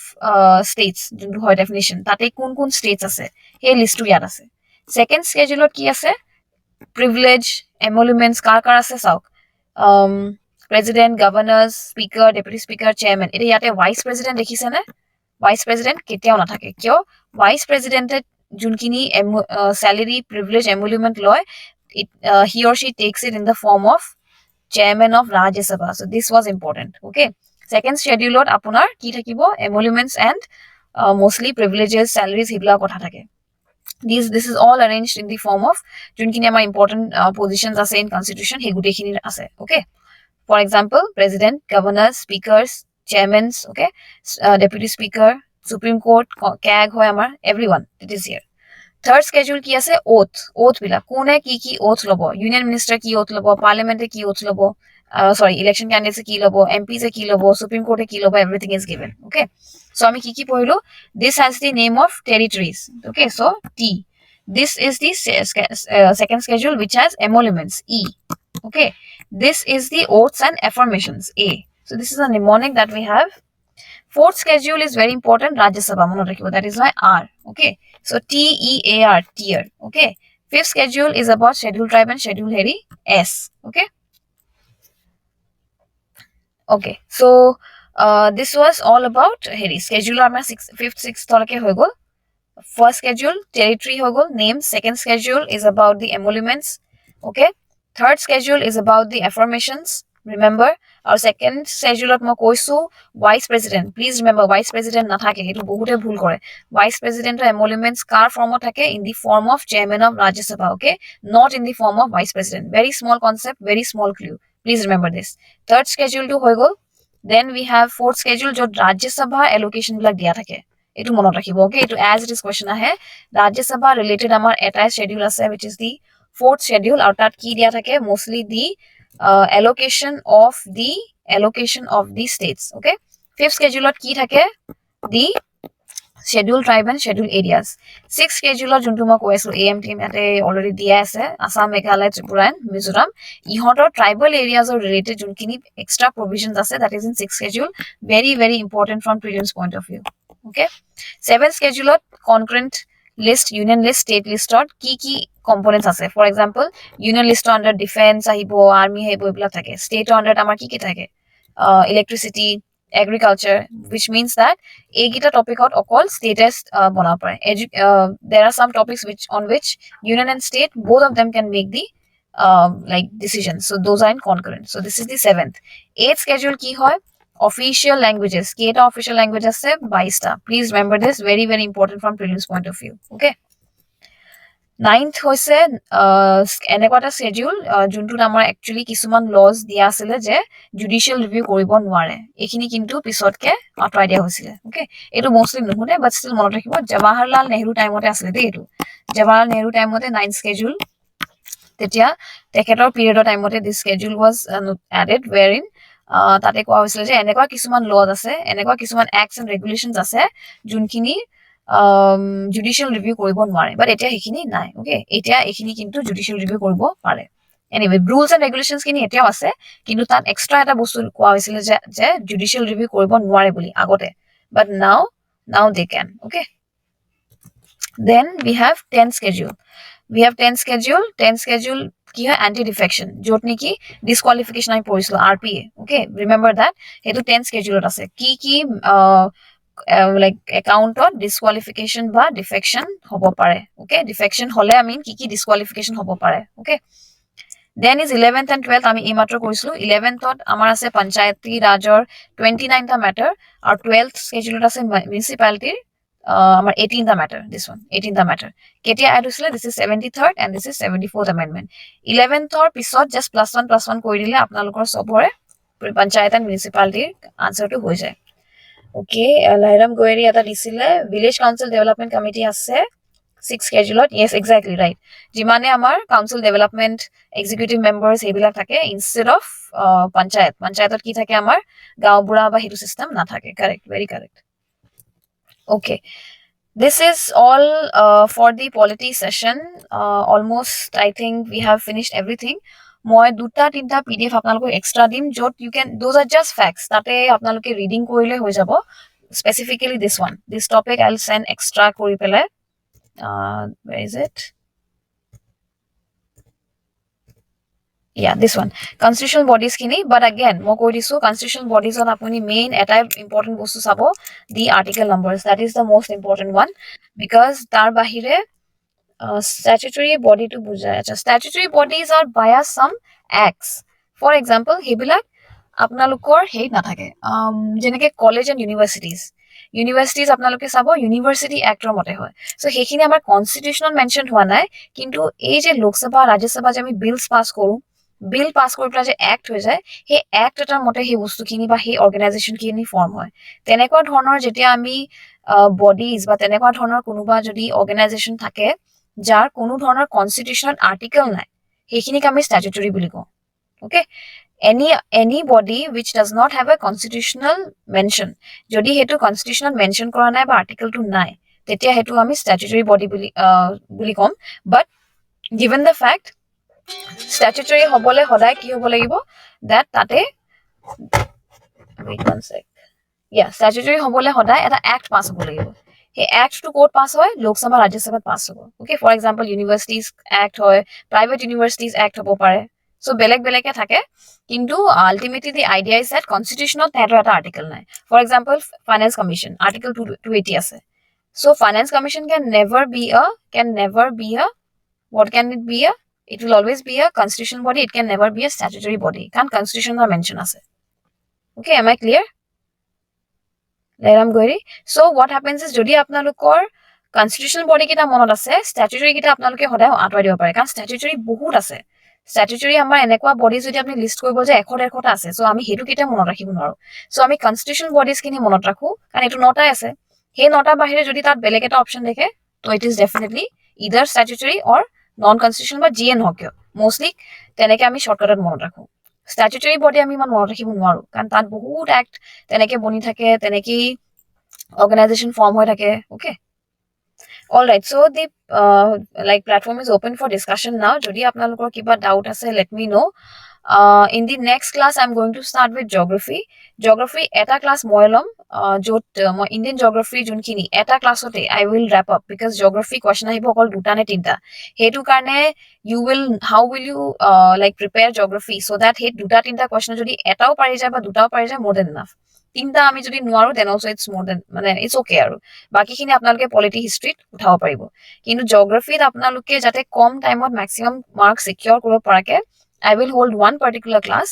states যোনটো হয় definition, তাতে কোন কোন states আছে সেই লিষ্টটো ইয়াত আছে। Second schedule-ত কি আছে? privilege, emoluments, কাৰ আছে চাওক, president, governors, speaker, deputy speaker, chairman। এতিয়া ইয়াতে vice president দেখিছেনে? vice president কেতিয়াও নাথাকে। কিয়? vice president যোনখিনি salary, privilege, emolument লয়, he or she takes it in the form of chairman of Rajya Sabha. So this was important. Okay, second schedule-ত আপোনাৰ কি থাকিব? emoluments and mostly privileges, salaries, সেইবিলাক কথা থাকে। This is all arranged in the form of যোনখিনি আমাৰ important positions আছে in constitution, সেই গোটেইখিনি আছে। Okay, for example, president, governors, speakers, chairmans, okay, deputy speaker, supreme court, CAG হয় আমাৰ, everyone it is here. Third schedule কি আছে? oath বিলাক, কোনে কি কি oath ল'ব, union minister কি oath ল'ব, parliament কি oath ল'ব, election candidates কি ল'ব, MPs কি ল'ব, supreme court কি ল'ব, everything is given. Okay, so আমি কি পঢ়িলো? This has the name of territories. Okay, so T. This is the second schedule which has emoluments, E. Okay, this is the oaths and affirmations, A. So this is a mnemonic that we have. Fourth schedule is very important, Rajya Sabha, that is why R. Okay, so TEAR, tier. Okay, fifth schedule is about scheduled tribe and scheduled heri, S. Okay, okay, so this was all about heri schedule. Our 5th 6th তলকে হৈ গ'ল। First schedule territory হৈ গ'ল, name. Second schedule is about the emoluments. Okay, third schedule is about the affirmations, remember. Our second schedule-ত মই কৈছো vice president, please remember vice president নাথাকে, এইটো বহুতে ভুল কৰে। vice president-ৰ emoluments কাৰ ফৰ্মত থাকে? in the form of chairman of Rajya Sabha, okay, not in the form of vice president. Very small concept, very small clue, please remember this. Third schedule টো হৈ গ'ল। Then we have fourth schedule, য'ত Rajya Sabha allocation বিলাক দিয়া থাকে, এইটো মনত ৰাখিব। Okay, এইটো as it is question আহে। Rajya Sabha related আমাৰ এটাই schedule আছে, which is the fourth schedule, আৰু তাত কি দিয়া থাকে? Mostly the allocation of the states. Okay, fifth schedule-ত কি থাকে? the scheduled tribe and scheduled areas. 6th schedule যোনটো মই কৈ আছো AMT ইয়াতে অলৰেডি দিয়া আছে আসাম মেঘালয় ত্ৰিপুৰা এণ্ড মিজোৰাম ইহঁতৰ ট্ৰাইবেল এৰিয়াজৰ ৰিলেটেড যোনখিনি এক্সট্ৰা প্ৰভিজনছ আছে that is in 6th schedule very important from prelims point of view. Okay, 7th schedule concurrent list union list state listot কি components আছে for example union list under defense আহিব army আহিব এইবিলাক থাকে state under আমাৰ কি থাকে electricity agriculture which means that এইগিটা টপিকত অকল status বনাব পাৰে there are some topics on which union and state both of them can make the like decisions, so those are in concurrent. So this is the 7th. 8th schedule কি হয় official languages কেটা official language আছে 22টা please remember this very important from prelims point of view. Okay, 9th হৈছে এনেকুৱা এটা schedule যোনটোত আমাৰ actually কিছুমান laws দিয়া আছিলে যে judicial review কৰিব নোৱাৰে এইখিনি কিন্তু পিছতকে আঁতৰাই দিয়া হৈছিলে. Okay, এইটো mostly নুশুনে but still মনত ৰাখিব জৱাহৰলাল নেহৰু টাইমতে আছিলে দেই এইটো জৱাহৰলাল নেহৰু টাইমতে 9th schedule তেতিয়া তেখেতৰ পিৰিয়ডৰ টাইমতে this schedule was added wherein তাতে কোৱা হৈছিল যে এনেকুৱা কিছুমান laws আছে এনেকুৱা কিছুমান acts and regulations আছে যোনখিনি judicial review কৰিব নোৱাৰে but এতিয়া হেখিনি নাই. Okay, এতিয়া এখিনি কিন্তু judicial review কৰিব পাৰে. Anyway, rules and regulations খিনি এতিয়াও আছে কিন্তু তাত এক্সট্ৰা এটা বস্তু কোৱা হৈছিল যে judicial review কৰিব নোৱাৰে বুলি আগতে but now they can. Okay, then we have 10th schedule. 10th schedule কি হয় anti defection যত নেকি disqualification আমি পঢ়িছিলো RPA. Okay, remember that হেতু 10th schedule আছে কি like account of disqualification বা defection হ'ব পাৰে. Okay, defection হলে I mean কি disqualification হ'ব পাৰে. Okay, then is 11th and 12th আমি এইমাত্ৰ কৈছিলো 11th আমাৰ আছে পঞ্চায়তী ৰাজৰ 29টা matter আৰু 12th schedule আছে municipality আমাৰ 18টা matter. This one 18টা matter কেতিয়া add হৈছিলে this is 73rd and this is 74th amendment. 11th পিছত just +1 কৰি দিলে আপোনালোকৰ সবৰে পঞ্চায়ত and municipality answer টো হৈ যায়. Okay, Lairam Goeri এটা দিছিলে village council development committee আছে 6th schedule. Yes, exactly right. যিমানে আমাৰ council development executive members এইবিলাক থাকে instead of পঞ্চায়তত কি থাকে আমাৰ গাঁও বুঢ়া বা হেতু system নাথাকে. Correct, very correct. Okay, this is all for the polity session. Almost I think we have finished everything. মই দুটা তিনটা PDF আপোনালোকক এক্সট্ৰা দিম যত you can those are just facts তাতে আপোনালোকে ৰিডিং কৰিলে হৈ যাব. Specifically this topic I'll send extra কৰি পেলাই where is it? Yeah, this one constitutional bodies kini but again মই কৈ দিছো constitutional bodies on apuni main eta important bostu sabo the article numbers that is the most important one because tar bahire statutory body to bujhai acha statutory bodies are via some acts. For example hebilak apnalokor hei na thake jeneke college and universities apnaloke sabo university act ro mote hoy so hekhini amar constitutional mention hua nai kintu ei je lok sabha rajya sabha je ami bills pass koru bill pass কৰি পেলাই যে act হৈ যায় সেই act এটাৰ মতে সেই বস্তুখিনি বা সেই অৰ্গানাইজেশ্যন খিনি ফৰ্ম হয় তেনেকুৱা ধৰণৰ যেতিয়া আমি বডিজ বা তেনেকুৱা ধৰণৰ কোনোবা যদি অৰ্গানাইজেশ্যন থাকে যাৰ কোনো ধৰণৰ কনস্টিটিউশনাল আৰ্টিকেল নাই সেইখিনিক আমি স্ট্যাটুটৰি বুলি কওঁ okay any body which does not have a constitutional mention যদি হেতু constitutional mention কৰা নাই বা আৰ্টিকেল টো নাই তেতিয়া হেতু আমি statutory body বুলি কম but given the fact statutory হবলে হদায় কি হব লাগিব that tate wait one sec yeah statutory hobole hodai eta act pass hobo lagibo he act to court pass hoy lok sabha rajya sabha pass hobo okay for example universities act hoy private universities act hobo pare so belek beleke thake kintu ultimately the idea is that constitutional tero eta article nai for example finance commission article 280 ase so finance commission can never be a what can it be a it will always be a constitutional body it can never be a statutory body kan constitutional mention ase okay am I clear Lairam Goeri. So what happens is jodi apnalokor constitutional body kita monot ase statutory kita apnaloke hodai atwai dibo pare kan statutory bahut ase statutory amar enekwa bodies jodi apni list koribo je 100 ta ase so ami hetu kita monot rakhibo noru so ami constitutional bodies kini monot rakhu kan etu nota ase he nota bahire jodi tat beleg eta option dekhe so it is definitely either statutory or non constitutional ba GN hokyo mostly teneke ami shortcut monot rakhu statutory body আমি মান মনত ৰাখিব নোৱাৰো কাৰণ তাত বহুত act তেনেকে বনি থাকে তেনেকে organization form hoy thake. Okay, all right, so the like platform is open for discussion now. Jodi apnalokor kiba doubt ase, let me know. In the next class I'm going to start with geography. Geography eta class moi lom jot moi Indian geography junkhini eta class ote I will wrap up, because geography question ahibo okol duta ne tinta. Hetu karne you will, how will you like prepare geography so that he duta tinta question jodi etao pari jay ba dutao pari jay, more than enough. তিনটা আমি যদি নোৱাৰো then also it's more than, মানে it's okay আৰু বাকিখিনি আপোনালোকে polity হিষ্ট্ৰীত উঠাব পাৰিব। কিন্তু জিঅ'গ্ৰাফীত আপোনালোকে যাতে কম টাইমত মেক্সিমাম মাৰ্ক সিকিউৰ কৰিব পৰাকে I will hold one particular class.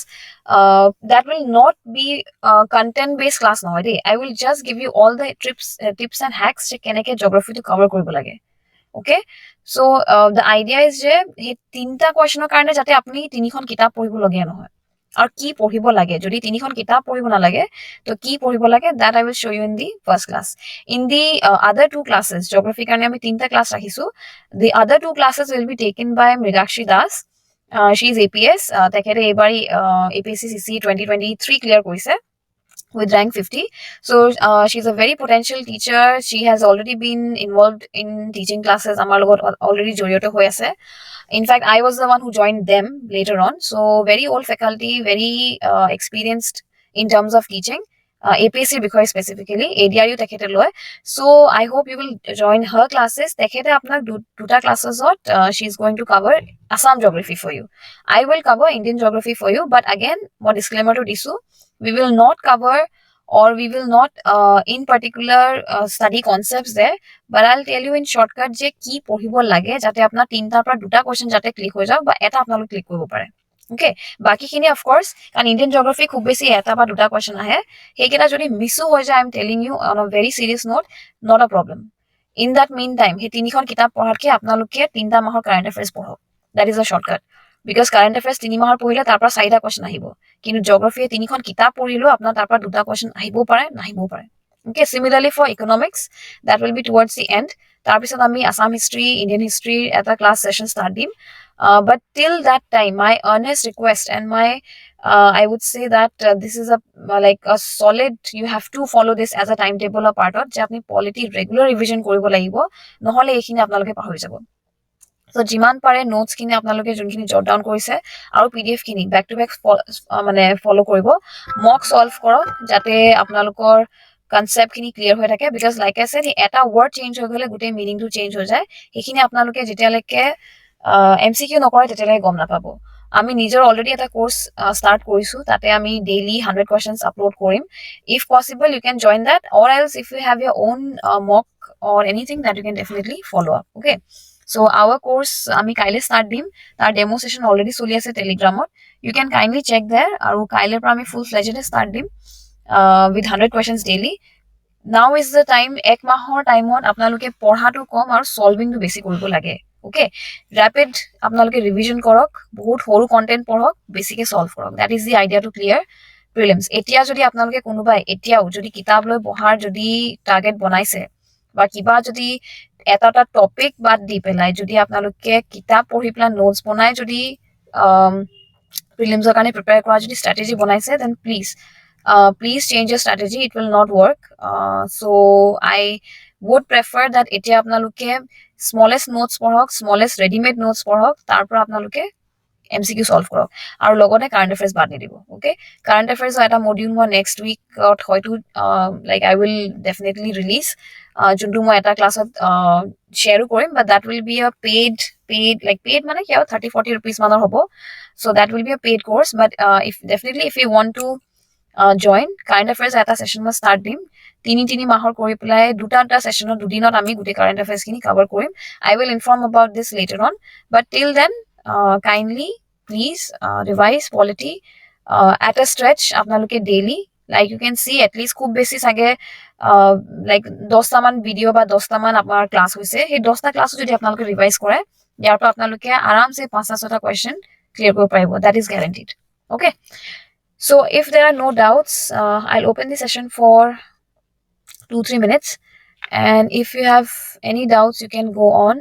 That will not be content based class now. I will just give you all the tips and hacks যে কেনেকে geography to cover কৰিব লাগে। Okay, so the idea is যে সেই তিনটা কুৱেশ্যনৰ কাৰণে যাতে আপুনি তিনিখন কিতাপ পঢ়িব লগীয়া নহয়। আৰু কি পঢ়িব লাগে, যদি তিনিখন কিতাপ পঢ়িব নালাগে তো কি পঢ়িব লাগে, that I will show you in the first class. In the other two classes, geography কাৰণে আমি তিনটা ক্লাছ ৰাখিছো। The other two classes will be taken by Mridakshi Das. She is APS. তেখেতে এইবাৰী APSC CC 2023 clear কৰিছে with rank 50. So she's a very potential teacher. She has already been involved in teaching classes. Amar logot already jorioto hoi ase. In fact, I was the one who joined them later on. So very old faculty, very experienced in terms of teaching. APSC বিষয় specifically ADRU তেখেতে লয়। So I hope you will join her classes. তেখেতে আপোনাক দুটা classes she is going to cover Assam geography for you. I will cover Indian geography for you, but again more disclaimer to disu, we will not cover, or we will not in particular study concepts there, but I'll tell you in shortcut je ki পঢ়িব লাগে যাতে আপোনাৰ তিনটাৰ পৰা দুটা question যাতে click হৈ যাওক বা এটা আপোনালোক ক্লিক কৰিব পাৰে। Okay, বাকিখিনি of course, কাৰণ ইণ্ডিয়ান জিঅ'গ্ৰাফি খুব বেছি এটা বা দুটা কোৱেশ্চন আহে, সেইকেইটা যদি মিছো হৈ যায়, I'm telling you on a very serious note, not a problem. In that meantime, সেই তিনিখন কিতাপ পঢ়াতকে আপোনালোকে তিনটা মাহৰ কাৰেণ্ট এফেয়াৰ্ছ পঢ়ক। That is a shortcut. Because current affairs 3 মাহৰ পঢ়িলে তাৰ পৰা 4টা কোৱেশ্চন আহিব, কিন্তু জিঅ'গ্ৰাফিয়ে তিনিখন কিতাপ পঢ়িলেও আপোনাৰ তাৰ পৰা দুটা কোৱেশ্চন আহিবও পাৰে, নাহিবও পাৰে। Okay, similarly for economics, that will be towards the end. তাৰপিছত আমি আসাম হিষ্ট্ৰী, ইণ্ডিয়ান হিষ্ট্ৰী এটা ক্লাছ সেশন ষ্টাৰ্ট দিম। But till that time, my earnest request and my I would say that this is a like a solid, you have to follow this as a timetable or part of যে আপনি polity regular revision কৰিব লাগিব, নহলে এইখিনি আপোনালোকে পাহৰি যাব। So যিমান পাৰে নোটছ খিনি আপোনালোকে যোনখিনি জট ডাউন কৰিছে আৰু PDF খিনি বেক টু বেক মানে ফলো কৰিব, মক সলভ কৰক যাতে আপোনালোকৰ কনসেপ্ট খিনি ক্লিয়াৰ হৈ থাকে। বিকজ লাইক আই সেড, এটা ৱৰ্ড চেঞ্জ হৈ গলে গোটেই মিনিংটো চেঞ্জ হৈ যায়। সেইখিনি আপোনালোকে যেতিয়ালৈকে MCQ নকৰে তেতিয়ালৈকে গম নাপাব। আমি নিজৰ অলৰেডি এটা কোৰ্স ষ্টাৰ্ট কৰিছো, তাতে আমি ডেইলি 100 questions আপলোড কৰিম। If possible you can join that, or else if you have your own mock or anything, that you can definitely follow up. Okay, so our course আমি কাইলে start দিম, তাৰ demo session already চলি আছে টেলিগ্ৰামত, you can kindly check there। আৰু কাইলেৰ পৰা আমি full fledged start দিম with 100 questions daily। now is the time, এক মাহৰ টাইমত আপোনালোকে পঢ়াটো কম আৰু সলভিংটো বেছি কৰিব লাগে। ওকে, ৰেপিড আপোনালোকে ৰিভিজন কৰক, বহুত সৰু কন্টেন্ট পঢ়ক, বেছিকে সলভ কৰক। that is the idea to clear prelims। এতিয়া যদি আপোনালোকে কোনোবাই এতিয়াও যদি কিতাপ লৈ পঢ়াৰ যদি টাৰ্গেট বনাইছে, বা কিবা যদি এটা টপিক বাদ দি পেলাই যদি আপোনালোকে কিতাপ পঢ়ি পেলাই নোটছ বনাই যদি প্ৰিলিমছৰ কাৰণে প্ৰিপেয়াৰ কৰা যদি ষ্ট্ৰেটেজি বনাইছে, then please change your strategy, it will not work। so I would prefer that এতিয়া আপোনালোকে smallest notes পঢ়ক, smallest ready-made notes পঢ়ক, তাৰ পৰা আপোনালোকে MCQ সলভ কৰক আৰু লগতে কাৰেণ্ট এফেয়াৰ্ছ বাদ নিদিব। ওকে, কাৰেণ্ট এফেয়াৰ্ছৰ এটা মডিউল মই নেক্সট উইকত হয়তো like I will definitely release, যোনটো মই এটা ক্লাছত শ্বেয়াৰো কৰিম, বাট that will be a paid like paid মানে কি আৰু 30-40 rupees মানৰ হ'ব। so that will be a paid course, but if you want to join, current affairs এটা সেশন মই ষ্টাৰ্ট দিম, তিনি মাহৰ কৰি পেলাই দুটা সেশনত দুদিনত আমি গোটেই কাৰেণ্ট এফেয়াৰ্ছ খিনি কভাৰ কৰিম। I will inform about this later on, but till then kindly please revise polity at a stretch আপোনালোকে daily, like you can see at least খুব বেছি চাগে like 10টা মান ভিডিও বা 10টা মান আপোনাৰ ক্লাছ হৈছে, সেই 10টা ক্লাছ যদি আপোনালোকে ৰিভাইজ কৰে, ইয়াৰ পৰা আপোনালোকে আৰামছে 5-6টা কোৱেশ্চন ক্লিয়াৰ কৰিব পাৰিব, that is guaranteed। okay, so if there are no doubts, I'll open the session for 2-3 minutes, and if you have any doubts you can go on